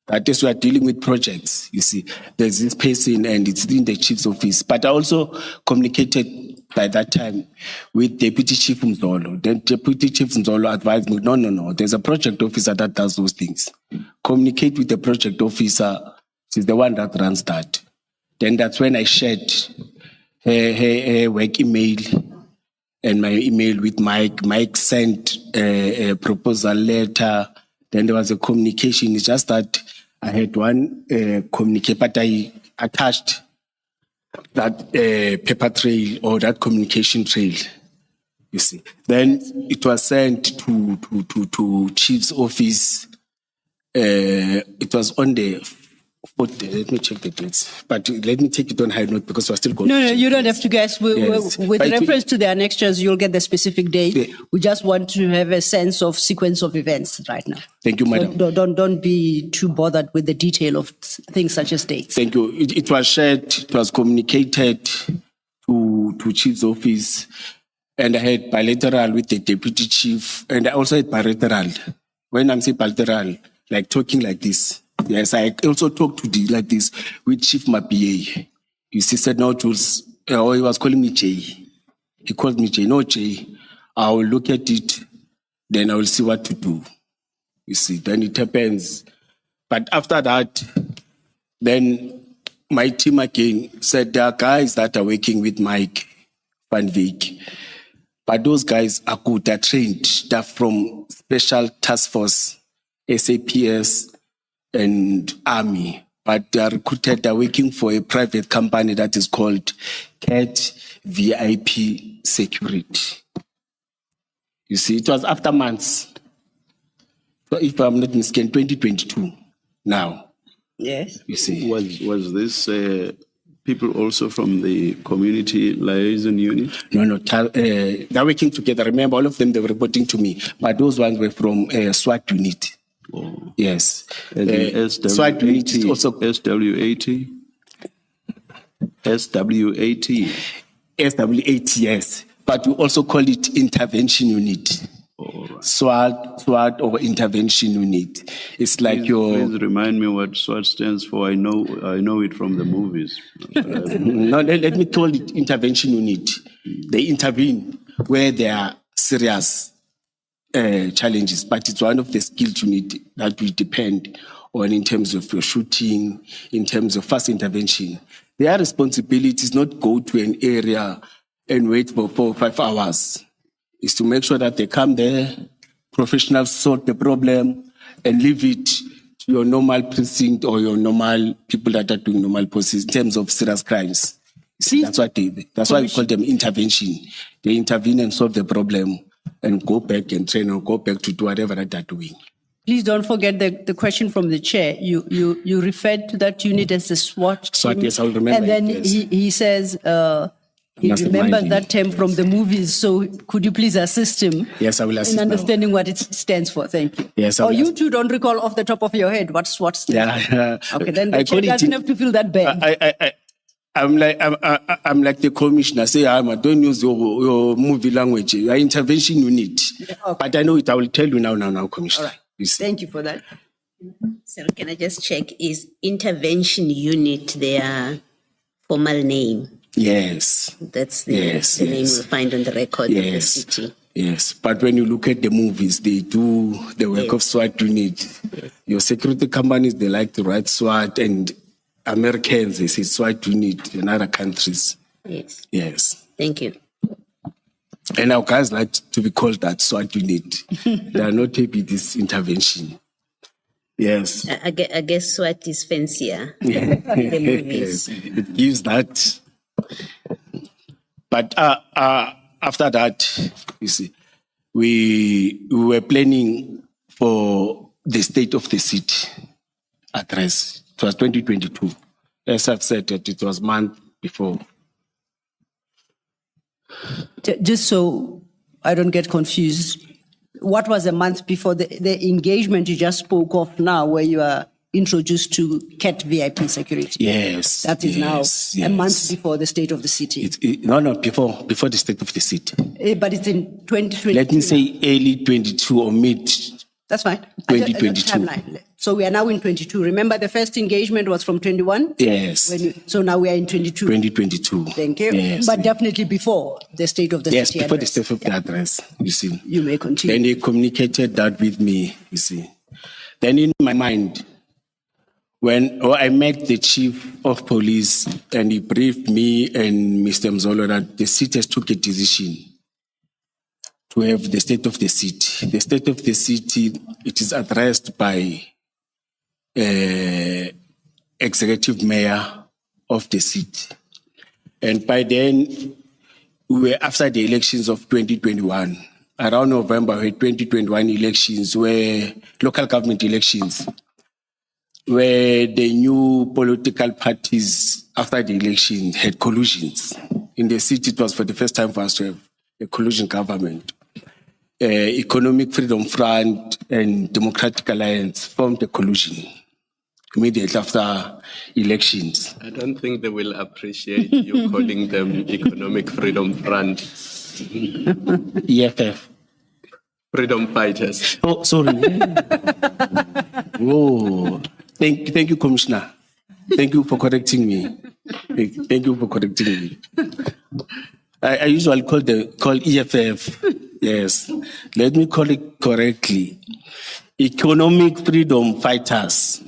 That is, we are dealing with projects. You see, there's this person and it's in the chief's office. But I also communicated by that time with Deputy Chief Mzolo. Then Deputy Chief Mzolo advised me, no, there's a project officer that does those things. Communicate with the project officer. She's the one that runs that. Then that's when I shared her work email and my email with Mike. Mike sent a proposal letter. Then there was a communication. It's just that I had one communique, but I attached that paper trail or that communication trail. You see. Then it was sent to Chief's office. It was on the 4th. Let me check the dates. But let me take it on high note because we're still going. No, you don't have to guess. Yes. With But reference to the annexures, you'll get the specific date. Yeah. We just want to have a sense of sequence of events right now. Thank you, madam. So don't be too bothered with the detail of things such as dates. Thank you. It was shared, it was communicated to Chief's office, and I had bilateral with the deputy chief, and I also had bilateral. When I'm saying bilateral, like talking like this. Yes, I also talked like this with Chief Mapia. He said, no, Jules, he was calling me Jay. He called me Jay. No, Jay, I will look at it, then I will see what to do. You see, then it happens. But after that, then my team again said there are guys that are working with Mike Van Wyk. But those guys are good, they're trained. They're from Special Task Force, SAPS, and Army. But they are recruited, they're working for a private company that is called CAT VIP Security. You see, it was after months. So if I'm not mistaken, 2022 now. Yes. You see. Was this people also from the community liaison unit? No, they're working together. Remember, all of them, they were reporting to me. But those ones were from SWAT unit. Oh. Yes. SWAT unit is also SW80? SW80? SW80, yes. But we also call it intervention unit. All right. SWAT or intervention unit. It's like Please remind me what SWAT stands for. I know it from the movies. No, let me call it intervention unit. They intervene where there are serious challenges, but it's one of the skilled unit that we depend on in terms of your shooting, in terms of fast intervention. Their responsibility is not go to an area and wait for 4 or 5 hours. Is to make sure that they come there, professionals sort the problem, and leave it to your normal precinct or your normal people that are doing normal process in terms of serious crimes. See, that's why we call them intervention. They intervene and solve the problem and go back and train or go back to do whatever that they're doing. Please don't forget the question from the chair. You referred to that unit as the SWAT. SWAT, yes, I'll remember. And then it, yes. he says he Must remembers remind that him. term from the movies. So could you please assist him? Yes, I will assist in now. understanding what it stands for. Thank you. Yes, I Or will you assist. two don't recall off the top of your head what SWAT stands for. Yeah. Okay, then the I chair call it doesn't have to feel that bad. I'm like the commissioner. Say, don't use your movie language. Your intervention unit. Okay. But I know it. I will tell you now, commissioner. All right. You see. Thank you for that. So can I just check, is intervention unit their formal name? Yes. That's the, Yes, the name yes. we'll find on the record of the Yes. city. Yes. But when you look at the movies, they do the work Yes. of SWAT unit. Your security companies, they like to write SWAT, and Americans, they say SWAT unit in other countries. Yes. Yes. Thank you. And our guys like to be called that SWAT unit. They are not happy with this intervention. Yes. I guess SWAT is fancier in the movies. It gives that. But after that, you see, we were planning for the state of the city address. It was 2022. As I've said, it was month before. Just so I don't get confused, what was a month before the engagement you just spoke of now, where you are introduced to CAT VIP security? Yes. That is yes, now a month before the state of the city. No, before the state of the city. But it's in 2022. Let me say early 22 or mid. That's fine. 2022. Timeline. So we are now in 22. Remember, the first engagement was from 21? Yes. So now we are in 22. 2022. Thank you. Yes. But definitely before the state of the Yes, city. before address. the state of the address, you see. You may continue. Then they communicated that with me, you see. Then in my mind, when I met the chief of police and he briefed me and Mr. Mzolo that the city has took a decision to have the state of the city. The state of the city, it is addressed by executive mayor of the city. And by then, we were after the elections of 2021. Around November, we had 2021 elections, where local government elections, where the new political parties after the election had collusions. In the city, it was for the first time for us to have a collusion government. Economic Freedom Front and Democratic Alliance formed a collusion immediately after elections. I don't think they will appreciate you calling them Economic Freedom Front. EFF. Freedom Fighters. Oh, sorry. Oh, thank you, Commissioner. Thank you for correcting me. Thank you for correcting me. I usually call EFF. Yes. Let me call it correctly. Economic Freedom Fighters.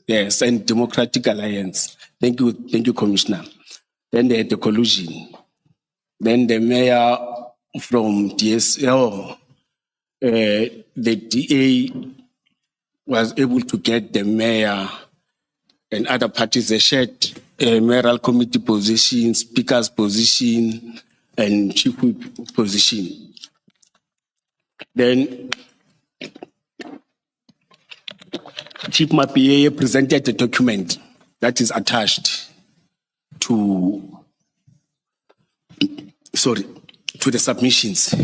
Yes, and Democratic Alliance. Thank you, Commissioner. Then they had the collusion. Then the mayor from DSL, the DA was able to get the mayor and other parties. They shared mayoral committee position, speaker's position, and chief whip position. Then Chief Mapiye presented a document that is attached to the submissions,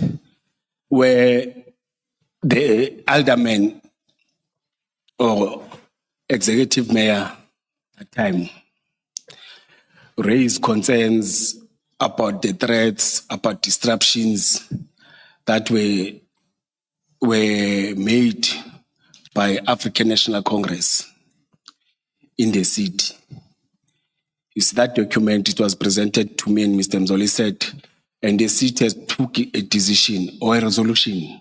where the alderman or executive mayor at the time raised concerns about the threats, about disruptions that were made by African National Congress in the city. It's that document, it was presented to me and Mr. Mzoli said, and the city has took a decision or a resolution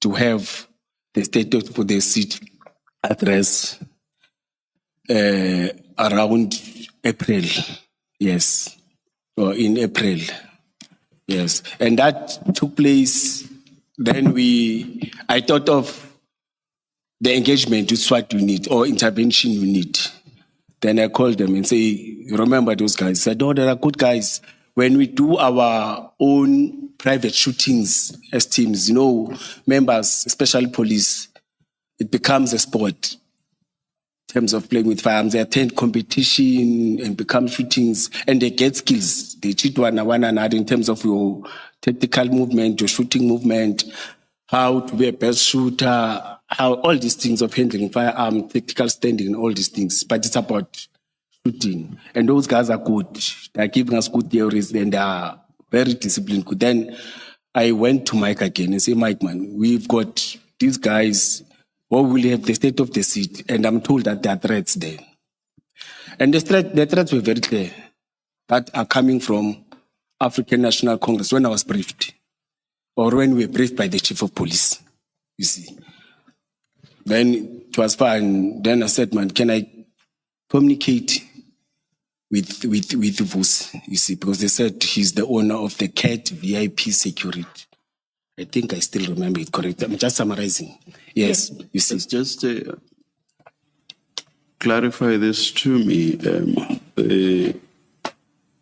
to have the state for the city address around April. Yes, or in April. Yes, and that took place. Then I thought of the engagement with SWAT unit or intervention unit. Then I called them and say, remember those guys? I said, oh, they are good guys. When we do our own private shootings as teams, members, especially police, it becomes a sport in terms of playing with firearms. They attend competition and become shootings, and they get skills. They cheat one another in terms of your tactical movement, your shooting movement, how to be a best shooter, how all these things of handling firearm, tactical standing, all these things. But it's about shooting. And those guys are good. They're giving us good theories and they are very disciplined. Then I went to Mike again and said, Mike, man, we've got these guys. What will have the state of the city? And I'm told that there are threats there. And the threats were very clear that are coming from African National Congress when I was briefed, or when we were briefed by the chief of police, you see. Then it was fine. Then I said, man, can I communicate with Vus, you see, because they said he's the owner of the CAT VIP security. I think I still remember it correct. I'm just summarizing. Yes, you see. Let's just clarify this to me.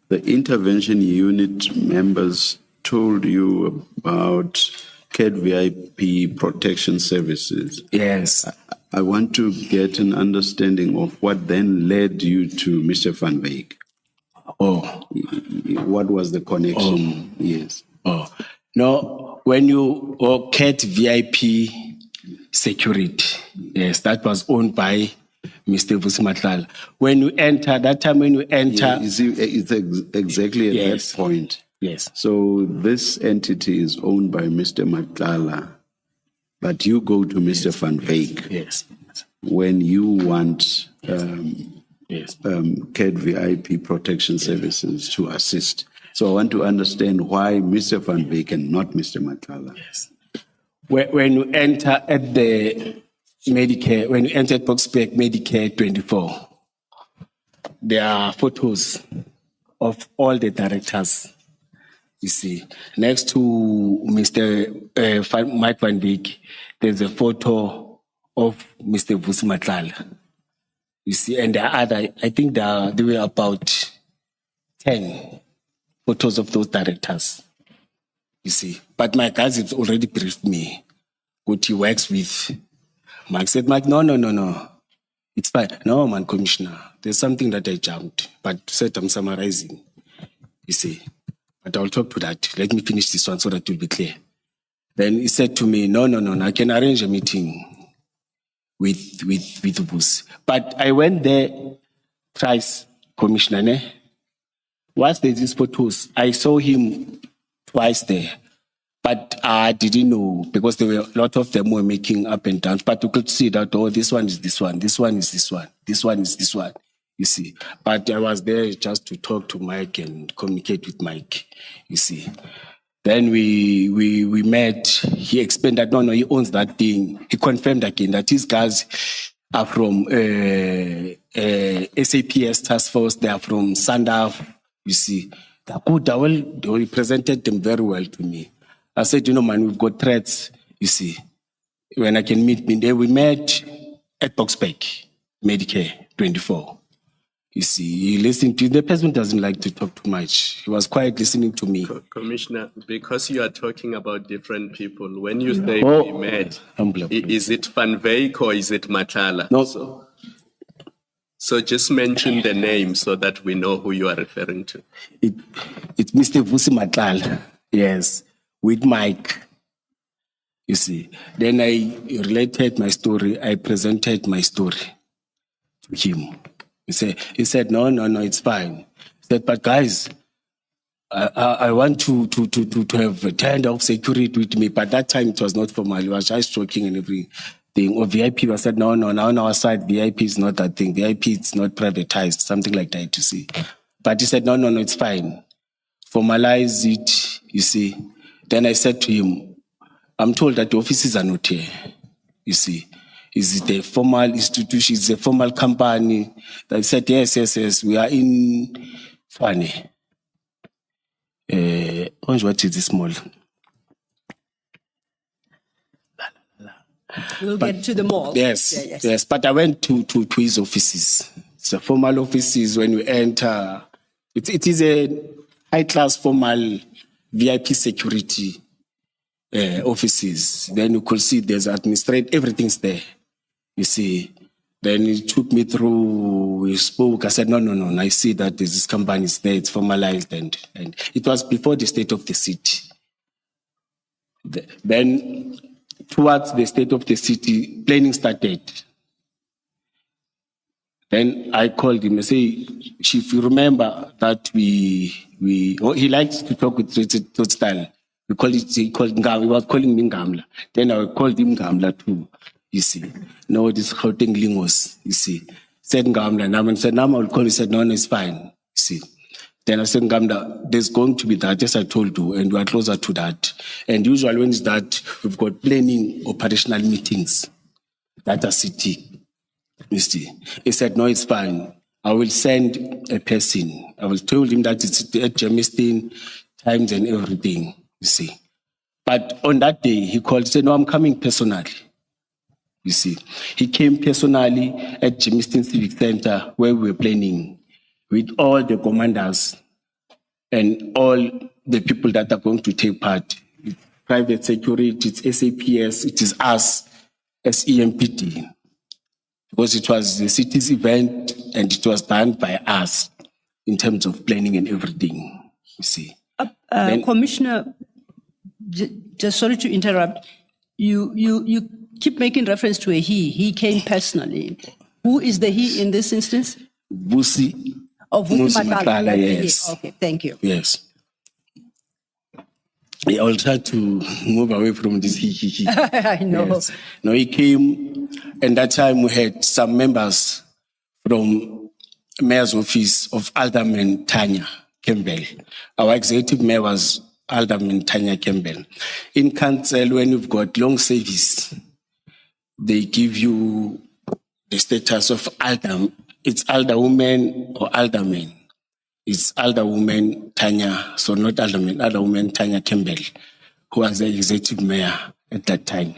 The intervention unit members told you about CAT VIP protection services. Yes. I want to get an understanding of what then led you to Mr. Van Wyk. Oh. What was the connection? Yes. Oh. No, when you CAT VIP security, yes, that was owned by Mr. Matlala. When you enter, that time when you enter... Yeah, you see, it's exactly at Yes. that point. Yes. So this entity is owned by Mr. Matlala, but you go to Mr. Van Wyk Yes. when you want Yes. CAT VIP protection services to assist. So I want to understand why Mr. Van Wyk and not Mr. Matlala. Yes. When you enter at the Medicare, when you enter at Boxback Medicare 24, there are photos of all the directors. You see, next to Mr. Mike Van Wyk, there's a photo of Mr. Matlala. You see, and there are other, I think there were about 10 photos of those directors. You see, but my guys have already briefed me. What he works with. Mike said, Mike, no. It's fine. No, man, Commissioner, there's something that I jumped, but said I'm summarizing. You see, but I'll talk to that. Let me finish this one so that it will be clear. Then he said to me, no, I can arrange a meeting with the boss. But I went there twice, Commissioner. Ne? Once there's these photos, I saw him twice there. But I didn't know because there were a lot of them were making up and down. But you could see that, oh, this one is this one, this one is this one, this one is this one, you see. But I was there just to talk to Mike and communicate with Mike, you see. Then we met. He explained that, no, he owns that thing. He confirmed again that his guys are from SAPS Task Force. They are from Sandaf, you see. They're good. They presented them very well to me. I said, man, we've got threats, you see. When I can meet me there, we met at Boxback, Medicare 24. You see, he listened to the person doesn't like to talk too much. He was quiet listening to me. Commissioner, because you are talking about different people, when you say we met, is it Van Wyk or is it Matlala? No. So just mention the name so that we know who you are referring to. It's Mr. Matlala, yes, with Mike. You see, then I related my story. I presented my story to him. He said, no, it's fine. He said, but guys, I want to have a kind of security with me. But that time it was not formal. It was just joking and everything. Or VIP, I said, no, now on our side, VIP is not that thing. VIP is not privatized, something like that, you see. But he said, no, it's fine. Formalize it, you see. Then I said to him, I'm told that the offices are not here, you see. Is it a formal institution? Is it a formal company? They said, yes, we are in Fane. What is this mall? We'll get to the mall. Yes. But I went to his offices. It's a formal offices. When you enter, it is a high-class formal VIP security offices. Then you could see there's administrative, everything's there. You see. Then he took me through, we spoke. I said, no. I see that this company is there, it's formalized. And it was before the state of the city. Then towards the state of the city, planning started. Then I called him and say, Chief, you remember that he likes to talk with Richard style. He was calling me Ngamla. Then I called him Ngamla too, you see. No, this Gauteng Lingos, you see. Said Ngamla, and said, now I'll call. He said, no, it's fine, you see. Then I said, Ngamla, there's going to be that, as I told you, and we are closer to that. And usually when it's that, we've got planning operational meetings that are sitting, you see. He said, no, it's fine. I will send a person. I will tell him that it's at Jamestown, times and everything, you see. But on that day, he called, said, no, I'm coming personally. You see, he came personally at Jamestown Civic Center where we were planning with all the commanders and all the people that are going to take part. It's private security, it's SAPS, it is us as EMPD. Because it was the city's event and it was done by us in terms of planning and everything, you see. Commissioner, just sorry to interrupt. You keep making reference to a he. He came personally. Who is the he in this instance? Vusi. Oh, Vusi Matlala, Matlala. yes. Okay, thank you. Yes. I will try to move away from this he. I know. Yes. No, he came, and that time we had some members from Mayor's Office of Alderman Tanya Campbell. Our executive mayor was Alderman Tanya Campbell. In council, when you've got long service, they give you the status of alderman. It's alderwoman or alderman. It's alderwoman Tanya, so not alderman, alderwoman Tanya Campbell, who was the executive mayor at that time.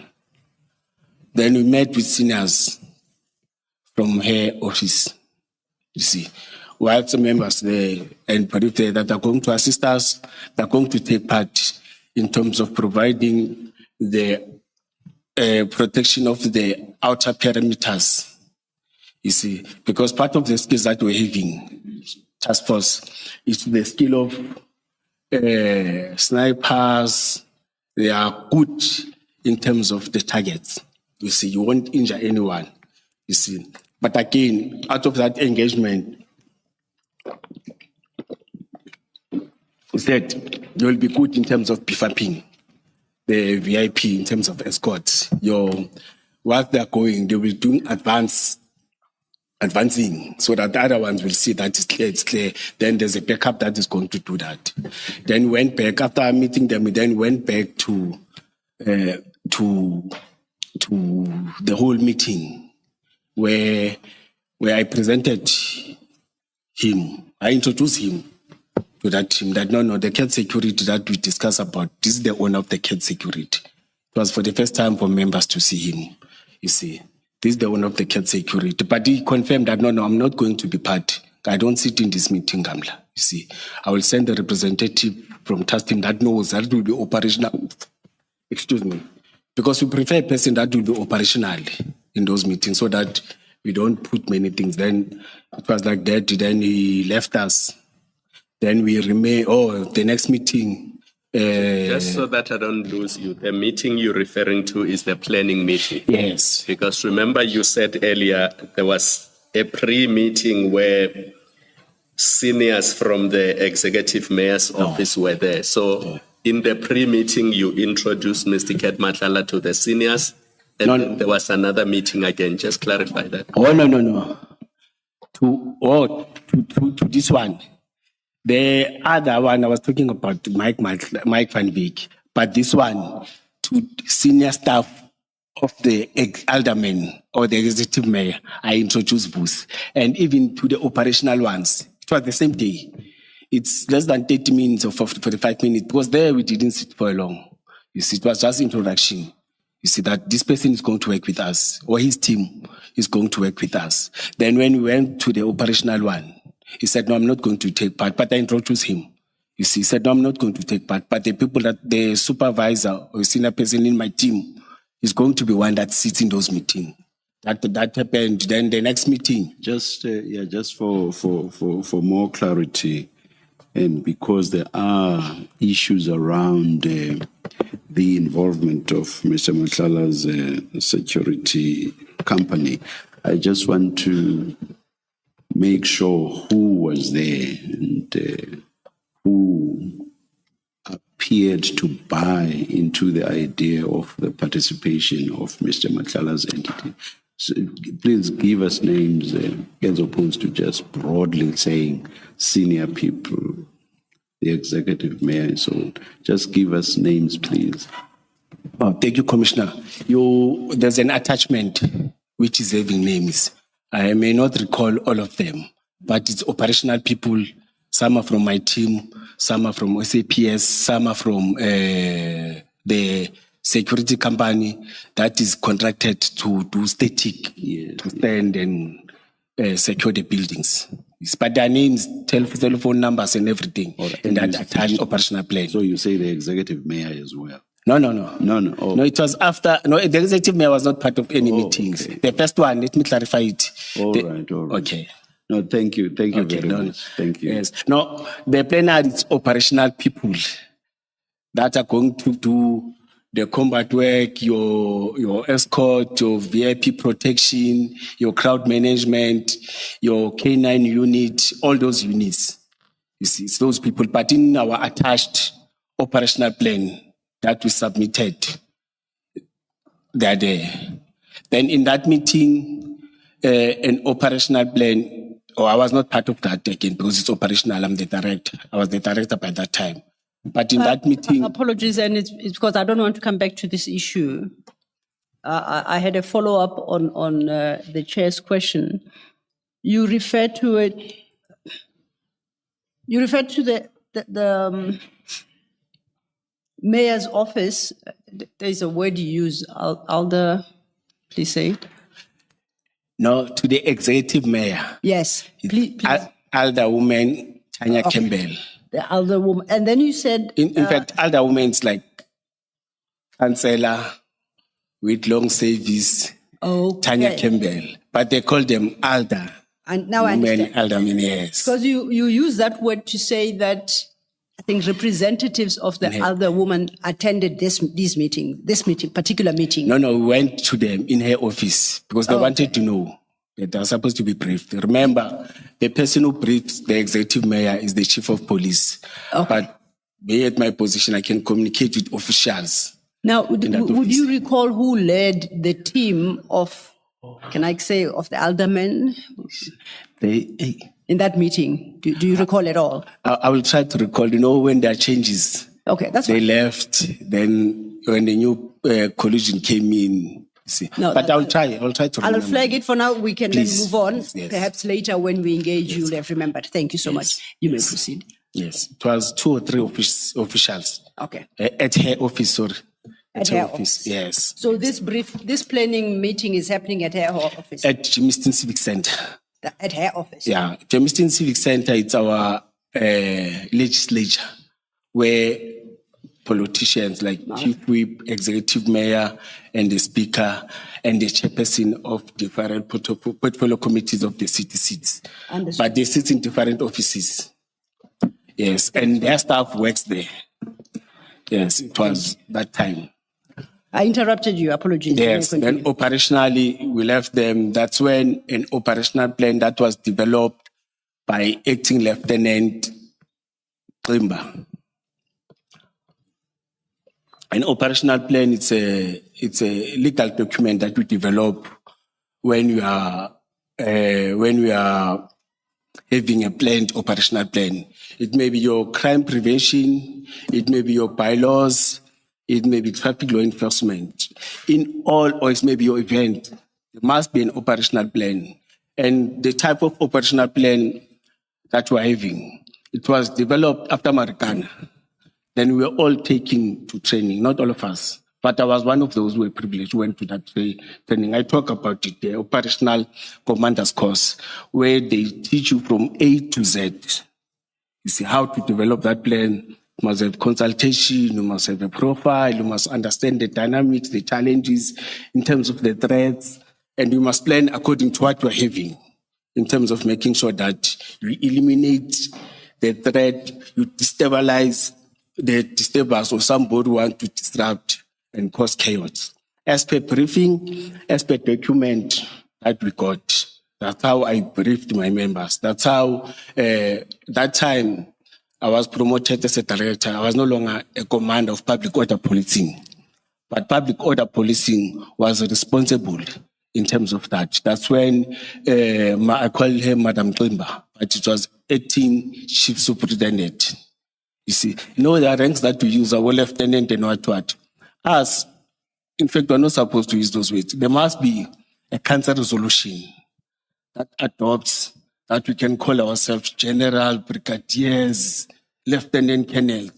Then we met with seniors from her office, you see. We had some members there and there that are going to assist us, that are going to take part in terms of providing the protection of the outer perimeters, you see, because part of the skills that we're having, task force, is the skill of snipers. They are good in terms of the targets. You see, you won't injure anyone, you see. But again, out of that engagement, we said you will be good in terms of beefing the VIP in terms of escorts. While they're going, they will do advancing so that the other ones will see that it's clear. Then there's a backup that is going to do that. Then went back after meeting them. We then went back to the whole meeting where I presented him. I introduced him to that team. That no, the cat security that we discussed about. This is the owner of the cat security. It was for the first time for members to see him. You see. This is the owner of the cat security. But he confirmed that, no, I'm not going to be part. I don't sit in this meeting, Gamla. You see, I will send a representative from task team that knows that will be operational. Excuse me. Because we prefer a person that will be operational in those meetings so that we don't put many things. Then it was like that. Then he left us. Then we remain, the next meeting. Just so that I don't lose you, the meeting you're referring to is the planning meeting. Yes. Because remember you said earlier there was a pre-meeting where seniors from the executive mayor's office were there. So in the pre-meeting you introduced Mr. Matlala to the seniors and then there was another meeting again. Just clarify that. Oh, no. To this one. The other one I was talking about Mike Van Beek, but this one to senior staff of the alderman or the executive mayor, I introduced Booth, and even to the operational ones. It was the same day. It's less than 30 minutes or 45 minutes because there we didn't sit for long. You see, it was just introduction. You see that this person is going to work with us, or his team is going to work with us. Then when we went to the operational one, he said, no, I'm not going to take part, but I introduced him. You see, he said, no, I'm not going to take part, but the supervisor or senior person in my team is going to be one that sits in those meetings. That happened. Then the next meeting. Just for more clarity, and because there are issues around the involvement of Mr. Matlala's security company, I just want to make sure who was there and who appeared to buy into the idea of the participation of Mr. Matlala's entity. So please give us names as opposed to just broadly saying senior people, the executive mayor and so on. Just give us names, please. Oh, thank you, Commissioner. There's an attachment which is having names. I may not recall all of them, but it's operational people. Some are from my team, some are from SAPS, some are from the security company that is contracted to do static, to stand and secure the buildings. But their names, telephone numbers and everything, and that attached operational plan. So you say the executive mayor as well? No. No. Oh. No, it was after. No, the executive mayor was not part of any meetings. Okay. The first one, let me clarify it. All right. Okay. No, thank you. Thank you Okay, very no, much. Thank you. Yes. No, the plenary is operational people that are going to do the combat work, your escort, your VIP protection, your crowd management, your K9 unit, all those units. You see, it's those people. But in our attached operational plan that we submitted, they are there. Then in that meeting, an operational plan. Oh, I was not part of that again because it's operational. I'm the director. I was the director by that time. But in that meeting, Apologies, and it's because I don't want to come back to this issue. I had a follow-up on the chair's question. You referred to it. You referred to the mayor's office. There's a word you use, Alder. Please say it. no, to the executive mayor. Yes, please. Elder woman Tanya Campbell. The elder woman, and then you said. In fact, elder woman is like councillor with long service, Okay. Tanya Campbell, but they call them elder. And now I Women, understand. elder men, yes. Because you use that word to say that I think representatives of the elder woman attended this particular meeting. No, we went to them in her office because they wanted to know that they are supposed to be briefed. Remember, the person who briefs the executive mayor is the chief of police. Okay. But me at my position, I can communicate with officials. Now, would you recall who led the team of, can I say, of the aldermen in that meeting? Do you recall at all? I will try to recall, when there are changes. Okay, that's They fine. left, then when the new collision came in, you see. No, but I'll try to I'll remember. flag it for now. We can Please. then move on. Yes. Perhaps later when we engage, you'll have remembered. Thank you so much. You may proceed. Yes, it was 2 or 3 officials. Okay. At her office, sorry. At her office. Yes. So this planning meeting is happening at her office. At Jamestown Civic Center. At her office. Yeah, Jamestown Civic Center, it's our legislature where politicians like Chief Whip, Executive Mayor, and the Speaker, and the Chairperson of different portfolio committees of the city seats. Understood. But they sit in different offices. Yes, and their staff works there. Yes, it was that time. I interrupted you. Apologies. You may Yes, then continue. operationally, we left them. That's when an operational plan that was developed by Acting Lieutenant Grimba. An operational plan, it's a legal document that we develop when we are having a planned operational plan. It may be your crime prevention, it may be your bylaws, it may be traffic law enforcement. In all, or it may be your event, there must be an operational plan. And the type of operational plan that we're having, it was developed after Marikana. Then we were all taken to training, not all of us. But I was one of those who were privileged, who went to that training. I talk about it, the operational commander's course, where they teach you from A to Z. You see how to develop that plan. You must have consultation, you must have a profile, you must understand the dynamics, the challenges in terms of the threats, and you must plan according to what you're having in terms of making sure that you eliminate the threat, you destabilize the disturbers or somebody who want to disrupt and cause chaos. As per briefing, as per document that we got, that's how I briefed my members. That's how, that time I was promoted as a director. I was no longer a commander of public order policing. But public order policing was responsible in terms of that. That's when I call her Madam Grimba, but it was 18 chief superintendent. You see, the ranks that we use, our lieutenant and what. Us, in fact, we're not supposed to use those words. There must be a council resolution that adopts that we can call ourselves general, brigadiers, lieutenant colonel.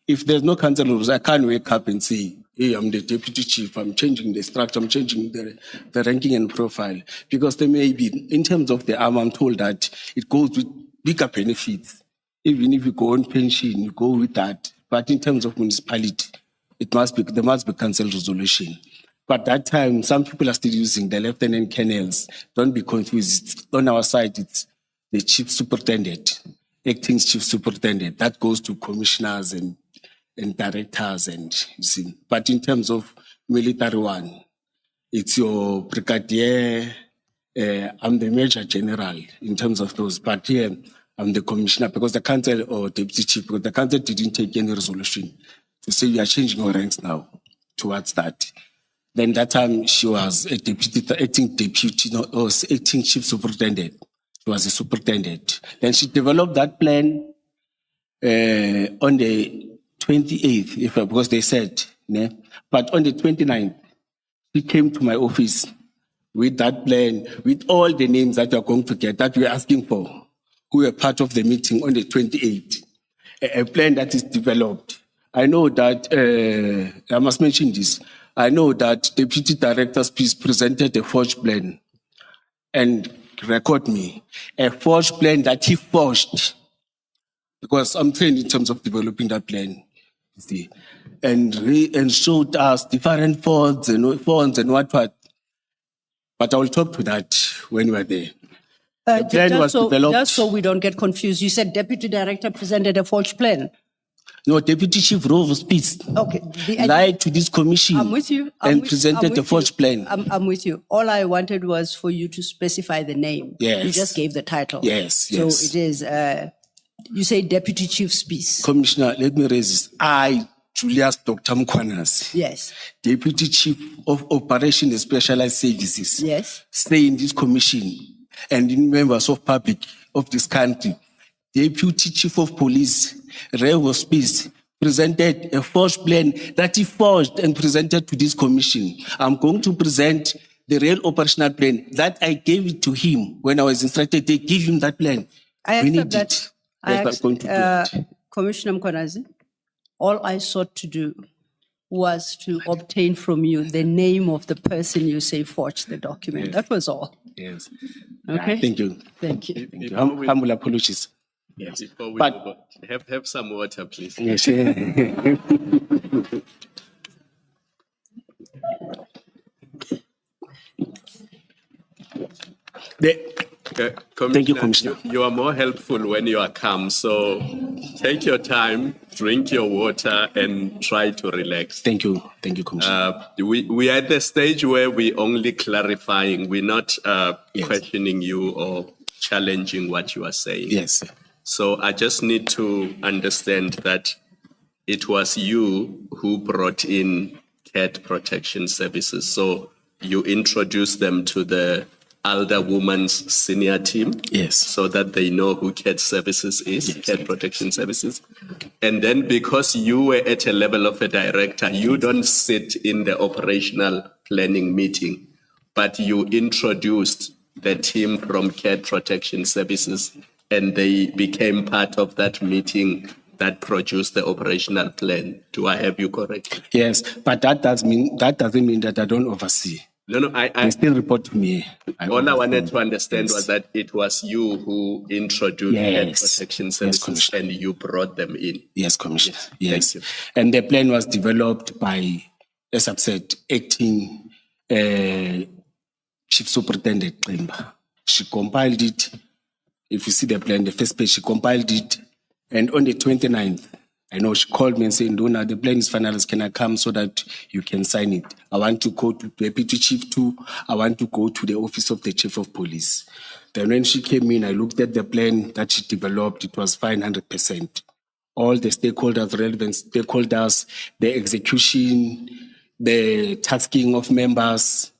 If there's no council rules, I can't wake up and say, hey, I'm the deputy chief, I'm changing the structure, I'm changing the ranking and profile. Because there may be, in terms of the arm, I'm told that it goes with bigger benefits. Even if you go on pension, you go with that. But in terms of municipality, there must be council resolution. But that time, some people are still using the lieutenant colonels. Don't be confused. On our side, it's the chief superintendent, acting chief superintendent. That goes to commissioners and directors, and you see. But in terms of military one, it's your brigadier. I'm the major general in terms of those. But here, I'm the commissioner because the council or deputy chief, because the council didn't take any resolution to say we are changing our ranks now towards that. Then that time she was a acting chief superintendent. She was a superintendent. Then she developed that plan on the 28th, because they said, né? But on the 29th, she came to my office with that plan, with all the names that we are going to get, that we are asking for, who were part of the meeting on the 28th. A plan that is developed. I know that, I must mention this, I know that Deputy Director presented a forged plan, and record me, a forged plan that he forged, because I'm trained in terms of developing that plan, you see, and showed us different fonts and what. But I will talk to that when we're there. The plan was developed. Just so we don't get confused, you said Deputy Director presented a forged plan. No, Deputy Chief Rove Spitz lied to this commission. I'm with you. Presented a forged plan. I'm with you. All I wanted was for you to specify the name. Yes. You just gave the title. Yes. So it is, you say Deputy Chief Spitz. Commissioner, let me raise this. I, Julius Dr. Mkhwanazi. Yes. Deputy Chief of Operation and Specialized Services. Yes. Stay in this commission and in members of public of this country. Deputy Chief of Police, Revo Spitz, presented a forged plan that he forged and presented to this commission. I'm going to present the real operational plan that I gave it to him when I was instructed. They give him that plan. I accept that. Yes, I'm going to do it. Commissioner Mkhwanazi, all I sought to do was to obtain from you the name of the person you say forged the document. Yes. That was all. Yes. Okay. Yeah, thank you. Thank you. Thank you. Humble apologies. Yes. Before we But- move on, have some water, please. Yes. Thank you, Commissioner. You are more helpful when you are calm. So take your time, drink your water, and try to relax. Thank you, Commissioner. We are at the stage where we only clarifying. We're not questioning you or challenging what you are saying. Yes. So I just need to understand that it was you who brought in cat protection services. So you introduced them to the Elder Women's Senior Team. Yes. So that they know who cat services is, Yes. cat protection services. And then because you were at a level of a director, you don't sit in the operational planning meeting, but you introduced the team from cat protection services and they became part of that meeting that produced the operational plan. Do I have you correct? Yes, but that doesn't mean that I don't oversee. No, They I still report to me. all I wanted to understand was that it was you who introduced cat Yes. protection Yes, services Commissioner. and you brought them in. Yes, Commissioner. Yes. Thank you. And the plan was developed by, as I've said, acting Chief Superintendent Klimba. She compiled it. If you see the plan, the first page, she compiled it. And on the 29th, I know she called me and said, Nduna, the plan is finalized. Can I come so that you can sign it? I want to go to Deputy Chief 2. I want to go to the office of the Chief of Police. Then when she came in, I looked at the plan that she developed. It was fine 100%. All the stakeholders, relevant stakeholders, the execution, the tasking of members,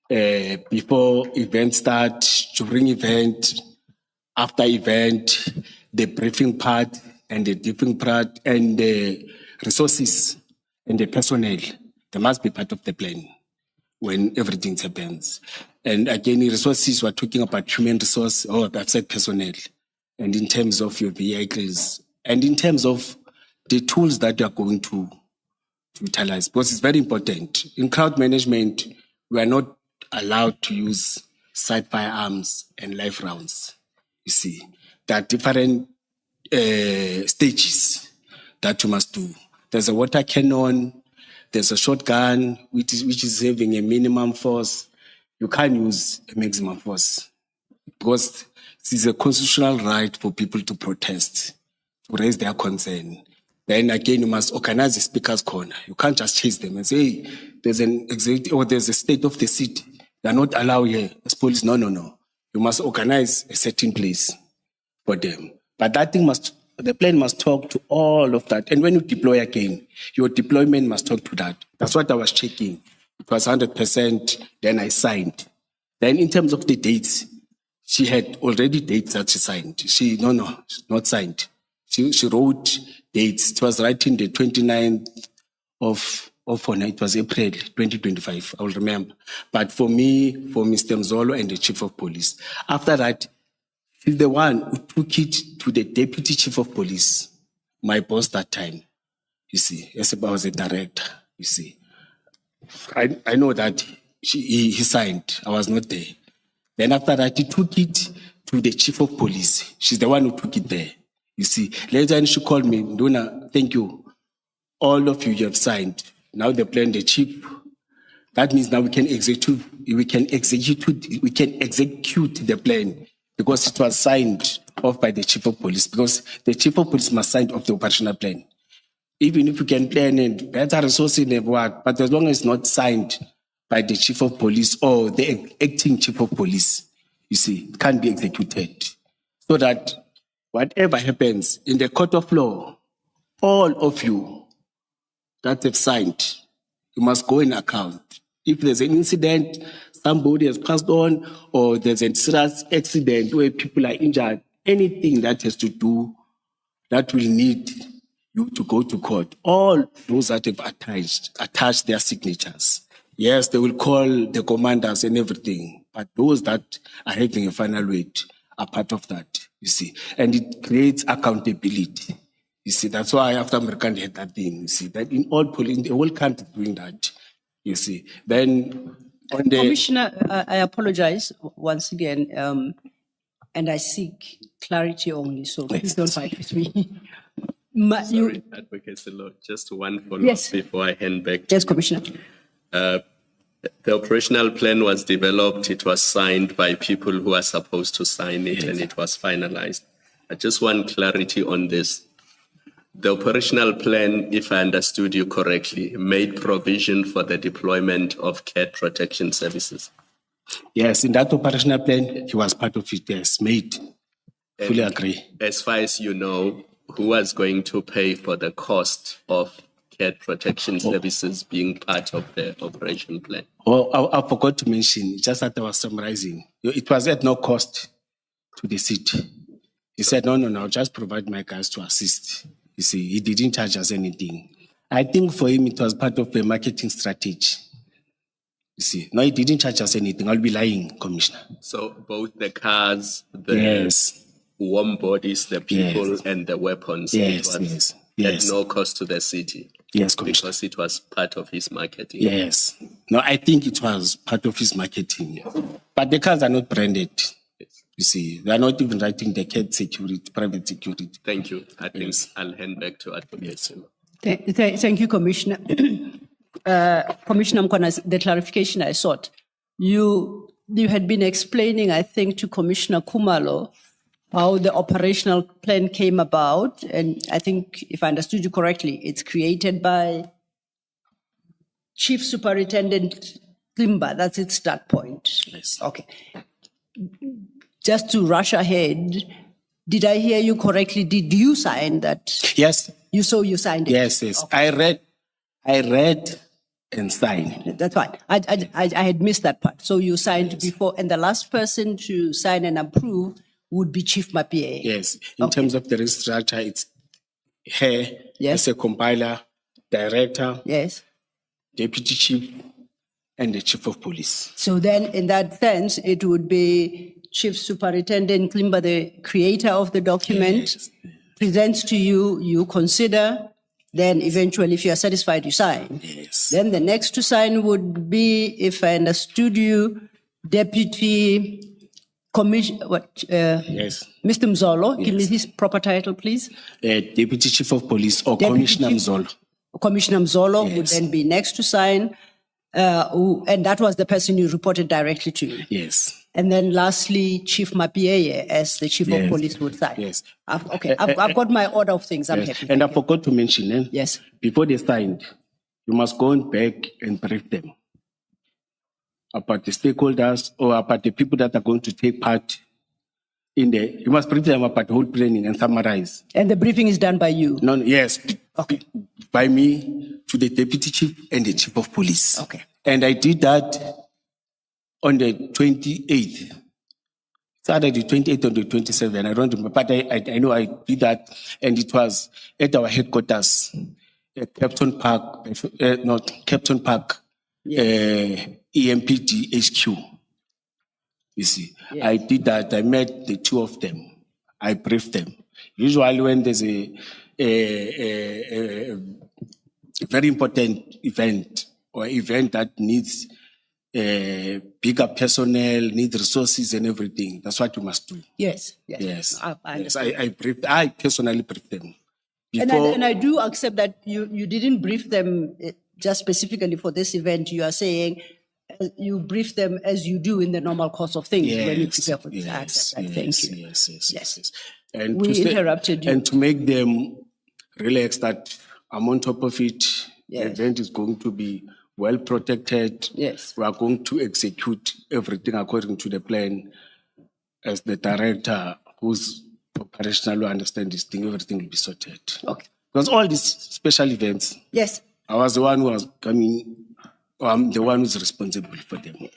before event start, during event, after event, the briefing part and the debriefing part and the resources and the personnel, they must be part of the plan when everything happens. And again, resources, we're talking about human resource, or that's said personnel. And in terms of your vehicles, and in terms of the tools that you are going to utilize, because it's very important. In crowd management, we are not allowed to use side firearms and live rounds. You see, there are different stages that you must do. There's a water cannon, there's a shotgun, which is having a minimum force. You can't use a maximum force because it is a constitutional right for people to protest, to raise their concern. Then again, you must organize a speaker's corner. You can't just chase them and say, hey, there's an executive or there's a state of the city. They're not allowed here as police. No. You must organize a certain place for them. But the plan must talk to all of that. And when you deploy again, your deployment must talk to that. That's what I was checking. It was 100%, then I signed. Then in terms of the dates, she had already dates that she signed. Not signed. She wrote dates. It was right in the 29th of it was April 2025, I will remember. But for me, for Mr. Mzolo and the chief of police, after that, she's the one who took it to the deputy chief of police, my boss that time, you see, as I was a director, you see. I know that he signed. I was not there. Then after that, he took it to the chief of police. She's the one who took it there. You see. Later on, she called me, Nduna, thank you. All of you have signed. Now the plan, the chief. That means now we can execute the plan because it was signed off by the chief of police, because the chief of police must sign off the operational plan. Even if you can plan and better resources in the work, but as long as it's not signed by the chief of police or the acting chief of police, you see, it can't be executed. So that whatever happens in the court of law, all of you that have signed, you must go in account. If there's an incident, somebody has passed on, or there's a serious accident where people are injured, anything that has to do, that will need you to go to court. All those that have attached their signatures. Yes, they will call the commanders and everything, but those that are having a final weight are part of that, you see. And it creates accountability. You see, that's why after American had that thing, you see, that in all police, in the whole country doing that, you see. Then on the... Commissioner, I apologize once again, and I seek clarity only, so please don't fight with me. Sorry, Advocate Selo, just one follow-up Yes. before I hand back. Yes, Commissioner. The operational plan was developed, it was signed by people who are supposed to sign it, and it was finalized. I just want clarity on this. The operational plan, if I understood you correctly, made provision for the deployment of cat protection services. Yes, in that operational plan, he was part of it, yes, made. Fully agree. As far as you know, who was going to pay for the cost of cat protection services being part of the operation plan? Oh, I forgot to mention, just that I was summarizing. It was at no cost to the city. He said, no, I'll just provide my guys to assist. You see, he didn't charge us anything. I think for him, it was part of a marketing strategy. You see, no, he didn't charge us anything. I'll be lying, Commissioner. So both the cars, the Yes. warm bodies, the people, Yes. and the weapons, Yes, it was yes. at no cost to the city. Yes, Commissioner. Because it was part of his marketing. Yes. No, I think it was part of his marketing. But the cars are not branded. You see, they are not even writing the cat security, private security. Thank you. I think I'll hand back to Advocate Selo. Thank you, Commissioner. Commissioner Mkhwanazi, the clarification I sought. You had been explaining, I think, to Commissioner Kumalo how the operational plan came about. And I think, if I understood you correctly, it's created by Chief Superintendent Klimba. That's its start point. Yes. Okay. Just to rush ahead, did I hear you correctly? Did you sign that? Yes. You signed it? Yes. Okay. I read and signed. That's fine. I had missed that part. So you signed before, and the last person to sign and approve would be Chief Mapie. Yes. In terms of the restructure, it's her Yes. as a compiler, director, Yes. deputy chief, and the chief of police. So then, in that sense, it would be Chief Superintendent Klimba, the creator of the document, Yes. presents to you, you consider, then eventually, if you are satisfied, you sign. Yes. Then the next to sign would be, if I understood you, Deputy Yes. Mr. Mzolo, give me his proper title, please. Deputy Chief of Police or Deputy Commissioner Chief- Mzolo. Commissioner Mzolo would Yes. then be next to sign, and that was the person you reported directly to. Yes. And then lastly, Chief Mapieye, as the Chief of Yes. Police would sign. Yes. I've got my order of things. I'm happy. And I forgot to mention, Yes. before they signed, you must go back and brief them about the stakeholders or about the people that are going to take part in you must brief them about the whole planning and summarize. And the briefing is done by you. No, yes, Okay. by me to the deputy chief and the chief of police. Okay. And I did that on the 28th. Saturday, the 28th or the 27th, I don't remember, but I know I did that, and it was at our headquarters, at Captain Park, Captain Park, EMPD HQ. You see, I did that. I met the two of them. I briefed them. Usually, when there's a very important event or event that needs bigger personnel, needs resources and everything, that's what you must do. Yes. Yes. Yes. I Yes, understand. I personally briefed them. And I do accept that you didn't brief them just specifically for this event. You are saying you brief them as you do in the normal course of things when you prepare for this. I accept that. Thank you. Yes. And We interrupted you. And to make them relax that I'm on top of it, the Yes. event is going to be well protected. Yes. We are going to execute everything according to the plan. As the director who's operational who understand this thing, everything will be sorted. Okay. Because all these special events, Yes. I was the one who was coming, or I'm the one who's responsible for them. You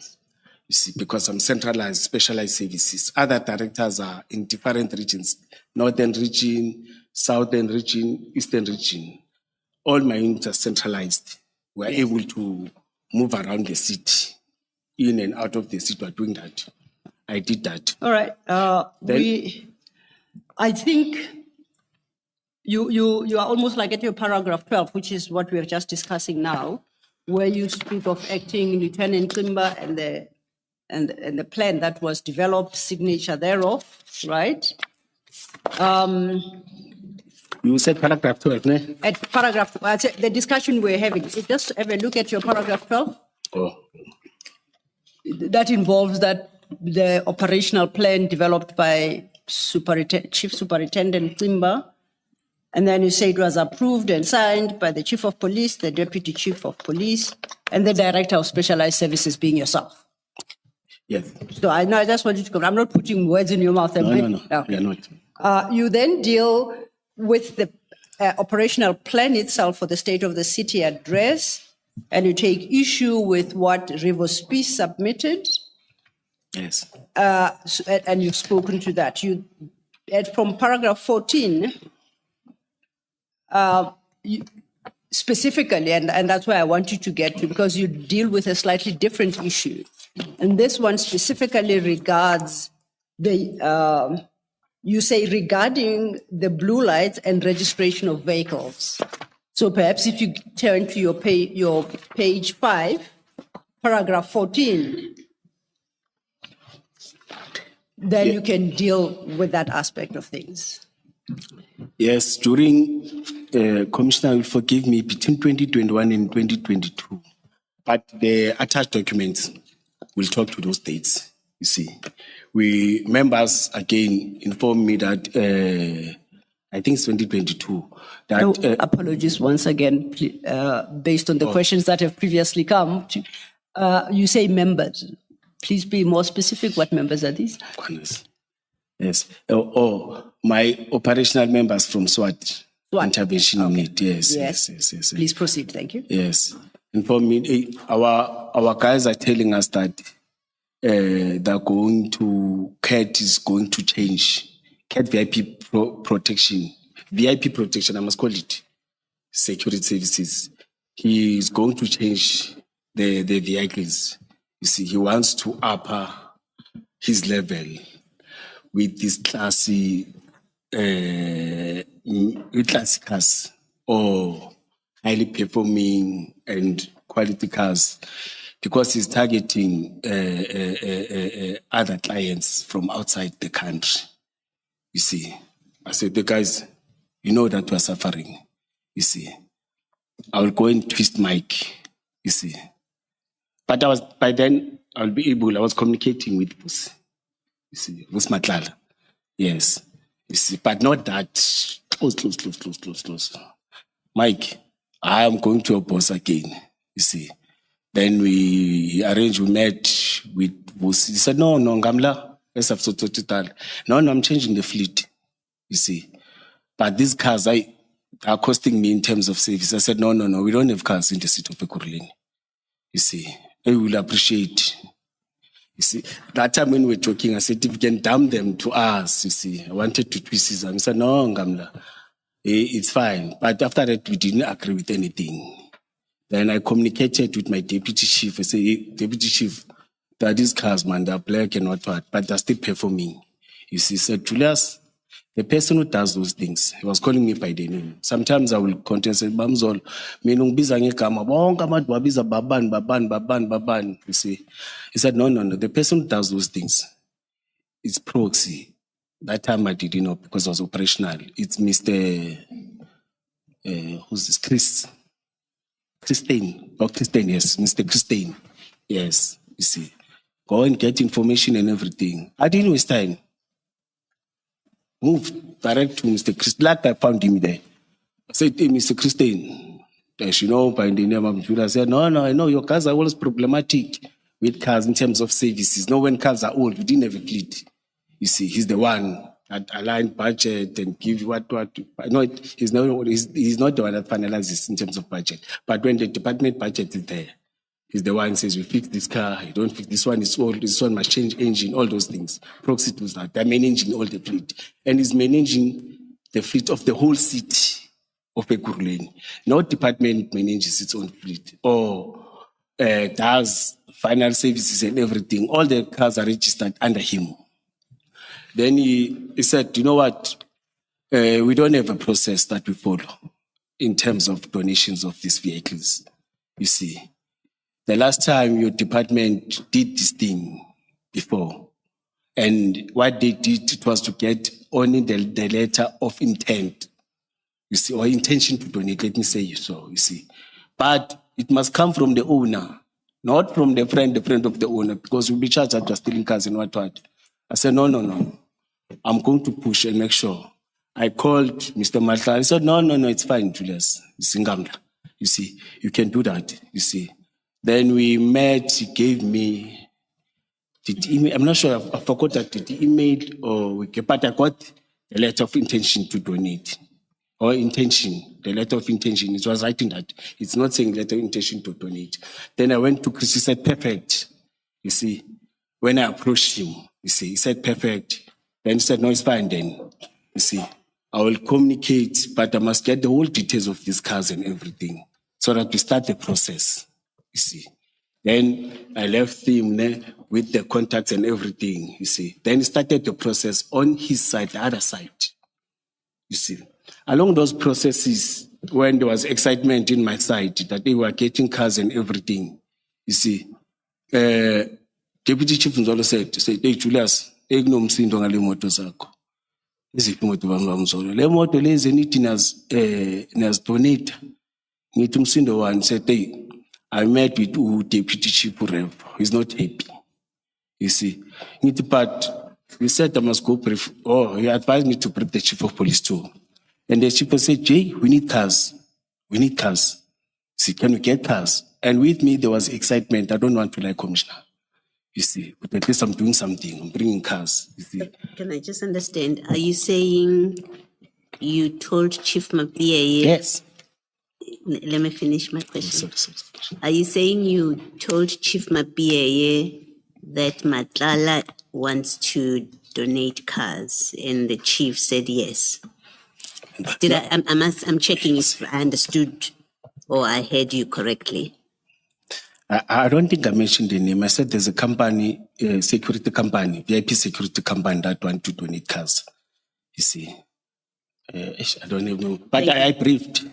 see, because I'm centralized, specialized services. Other directors are in different regions, northern region, southern region, eastern region. All my units are centralized. We're able to move around the city, in and out of the city. We're doing that. I did that. All right. I think you are almost like at your paragraph 12, which is what we are just discussing now, where you speak of acting Lieutenant Klimba and the plan that was developed, signature thereof, right? You said paragraph 12, ne? At paragraph, the discussion we're having, just have a look at your paragraph 12. Oh. That involves the operational plan developed by Chief Superintendent Klimba. And then you say it was approved and signed by the Chief of Police, the Deputy Chief of Police, and the Director of Specialized Services being yourself. Yes. So I just want you to come. I'm not putting words in your mouth. No. Okay. You're not. You then deal with the operational plan itself for the State of the City address, and you take issue with what Rivospi submitted, Yes. and you've spoken to that. From paragraph 14, specifically, and that's where I want you to get to, because you deal with a slightly different issue. And this one specifically regards you say regarding the blue lights and registration of vehicles. So perhaps if you turn to your page 5, paragraph 14, then you can deal with that aspect of things. Yes, during, Commissioner will forgive me, between 2021 and 2022, but the attached documents will talk to those dates, you see. We members again informed me that, I think it's 2022, that, Apologies once again, based on the questions that have previously come. You say members. Please be more specific. What members are these? Yes. My operational members from SWAT. Intervention unit. Yes. Please proceed. Thank you. Yes. Inform me. Our guys are telling us that they're going to CAT is going to change. CAT VIP protection. VIP protection, I must call it. Security services. He is going to change the vehicles. You see, he wants to upper his level with this classy cars or highly performing and quality cars, because he's targeting other clients from outside the country. You see, I said, the guys, you know that we're suffering. You see, I will go and twist mic. You see, but by then I was communicating with Bus. You see, Bus Matlala. Yes. You see, but not that close. Mike, I am going to your boss again. You see. Then we met with Bus. He said, no, Ngamla. No, I'm changing the fleet. You see. But these cars are costing me in terms of service. I said, no, we don't have cars in the city of Ekurhuleni. You see. I will appreciate. You see, that time when we were talking, I said, if you can damn them to us, you see, I wanted to twist them. He said, no, Ngamla, it's fine. But after that, we didn't agree with anything. Then I communicated with my deputy chief. I said, hey, deputy chief, there are these cars, man, they're black and what, but they're still performing. You see, he said, Julius, the person who does those things, he was calling me by the name. Sometimes I will contest and say, Bamzol, baban. You see. He said, no. The person who does those things, it's proxy. That time I didn't know because I was operational. It's Mr. Who's this? Christine. Oh, Christine, yes. Mr. Christine. Yes, you see. Go and get information and everything. I didn't waste time. Move direct to Mr. Christine. Like I found him there. I said, hey, Mr. Christine, as you know, by the name of Julius, I said, no, I know your cars are always problematic with cars in terms of services. No, when cars are old, we didn't have a fleet. You see, he's the one that aligned budget and give what. No, he's not the one that finalizes in terms of budget. But when the department budget is there, he's the one who says, we fix this car, you don't fix this one, it's old, this one must change engine, all those things. Proxy does that. They're managing all the fleet. And he's managing the fleet of the whole city of Ekurhuleni. No department manages its own fleet or does final services and everything. All the cars are registered under him. Then he said, you know what? We don't have a process that we follow in terms of donations of these vehicles. You see, the last time your department did this thing before, and what they did, it was to get only the letter of intent, you see, or intention to donate, let me say so, you see. But it must come from the owner, not from the friend of the owner, because we'll be charged that you're stealing cars and what. I said, no. I'm going to push and make sure. I called Mr. Matlala. He said, no, it's fine, Julius. You see, you can do that, you see. Then we met, he gave me the email. I'm not sure, I forgot that the email, but I got a letter of intention to donate. Or intention, the letter of intention. It was writing that. It's not saying letter of intention to donate. Then I went to Chris, he said, perfect. You see, when I approached him, you see, he said, perfect. Then he said, no, it's fine then. You see, I will communicate, but I must get the whole details of these cars and everything so that we start the process. You see. Then I left him there with the contacts and everything, you see. Then he started the process on his side, the other side. You see. Along those processes, when there was excitement in my side that they were getting cars and everything, you see, Deputy Chief Nzolo said, hey, Julius, ignomsindo ngale moto zakho. Iziphi imoto bamzolo? Le moto lezi nithi donate. Ngithi umsindo wani said, hey, I met with Deputy Chief Rev. He's not happy. You see. But he said I must go brief. He advised me to brief the Chief of Police too. And the Chief said, Jay, we need cars. See, can we get cars? And with me, there was excitement. I don't want to lie, Commissioner. You see, but at least I'm doing something. I'm bringing cars. You see. Can I just understand? Are you saying you told Chief Mkhwanazi? Yes. Let me finish my question. Sorry. Are you saying you told Chief Mkhwanazi that Matlala wants to donate cars and the chief said yes? I'm checking if I understood or I heard you correctly. I don't think I mentioned the name. I said there's a company, security company, VIP security company that want to donate cars. You see, I don't even know, but I briefed.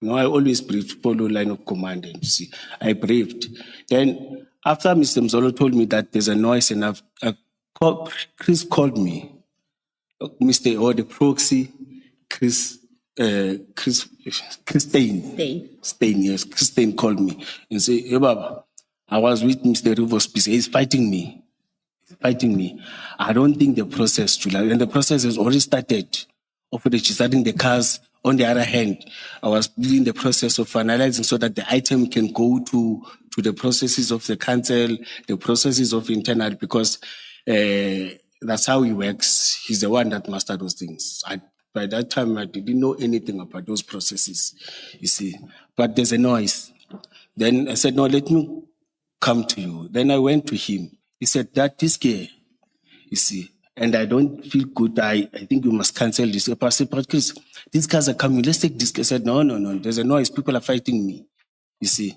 No, I always brief, follow line of command, and you see, I briefed. Then after Mr. Mzolo told me that there's a noise, and Chris called me, Mr. or the proxy, Chris Stein, yes, Chris Stein called me and said, "Hey, Baba, I was with Mr. Rivers, he's fighting me. I don't think the process, July, and the process has already started of registering the cars. On the other hand, I was in the process of finalizing so that the item can go to the processes of the council, the processes of internal, because that's how he works. He's the one that mastered those things. By that time, I didn't know anything about those processes, you see. But there's a noise. Then I said, no, let me come to you. Then I went to him. He said, that this guy, you see, and I don't feel good. I think you must cancel this. I said, but Chris, these guys are coming. Let's take this guy. I said, no. There's a noise. People are fighting me. You see,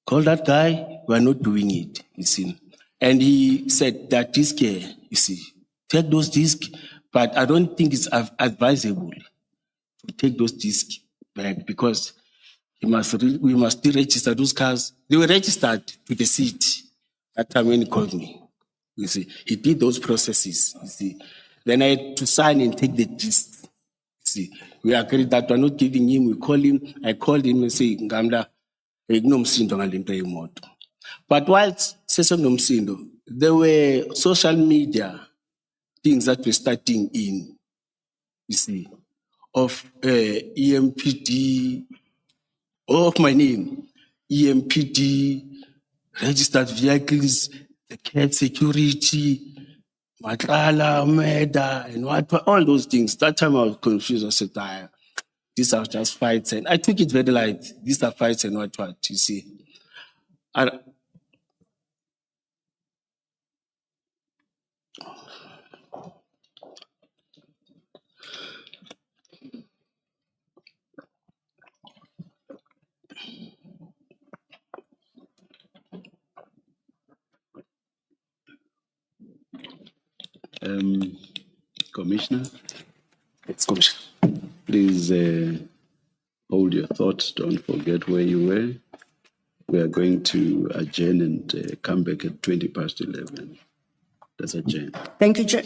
call that guy. We are not doing it. You see. And he said that this guy, you see, take those discs, but I don't think it's advisable to take those discs back because we must deregister those cars. They were registered to the city that time when he called me. You see, he did those processes. You see, then I had to sign and take the disc. You see, we agreed that we're not giving him. We call him. I called him and say, "Ngamla, ignomsindo ngalento yemoto." But whilst sesenomsindo, there were social media things that were starting in. You see, of EMPD, of my name, EMPD, registered vehicles, the cat security, Matlala, Meda, and what, all those things. That time I was confused. I said, these are just fights. And I took it very light. These are fights and what, you see. Commissioner, It's Commissioner. please hold your thoughts. Don't forget where you were. We are going to adjourn and come back at 11:20. Let's adjourn. Thank you, Chair.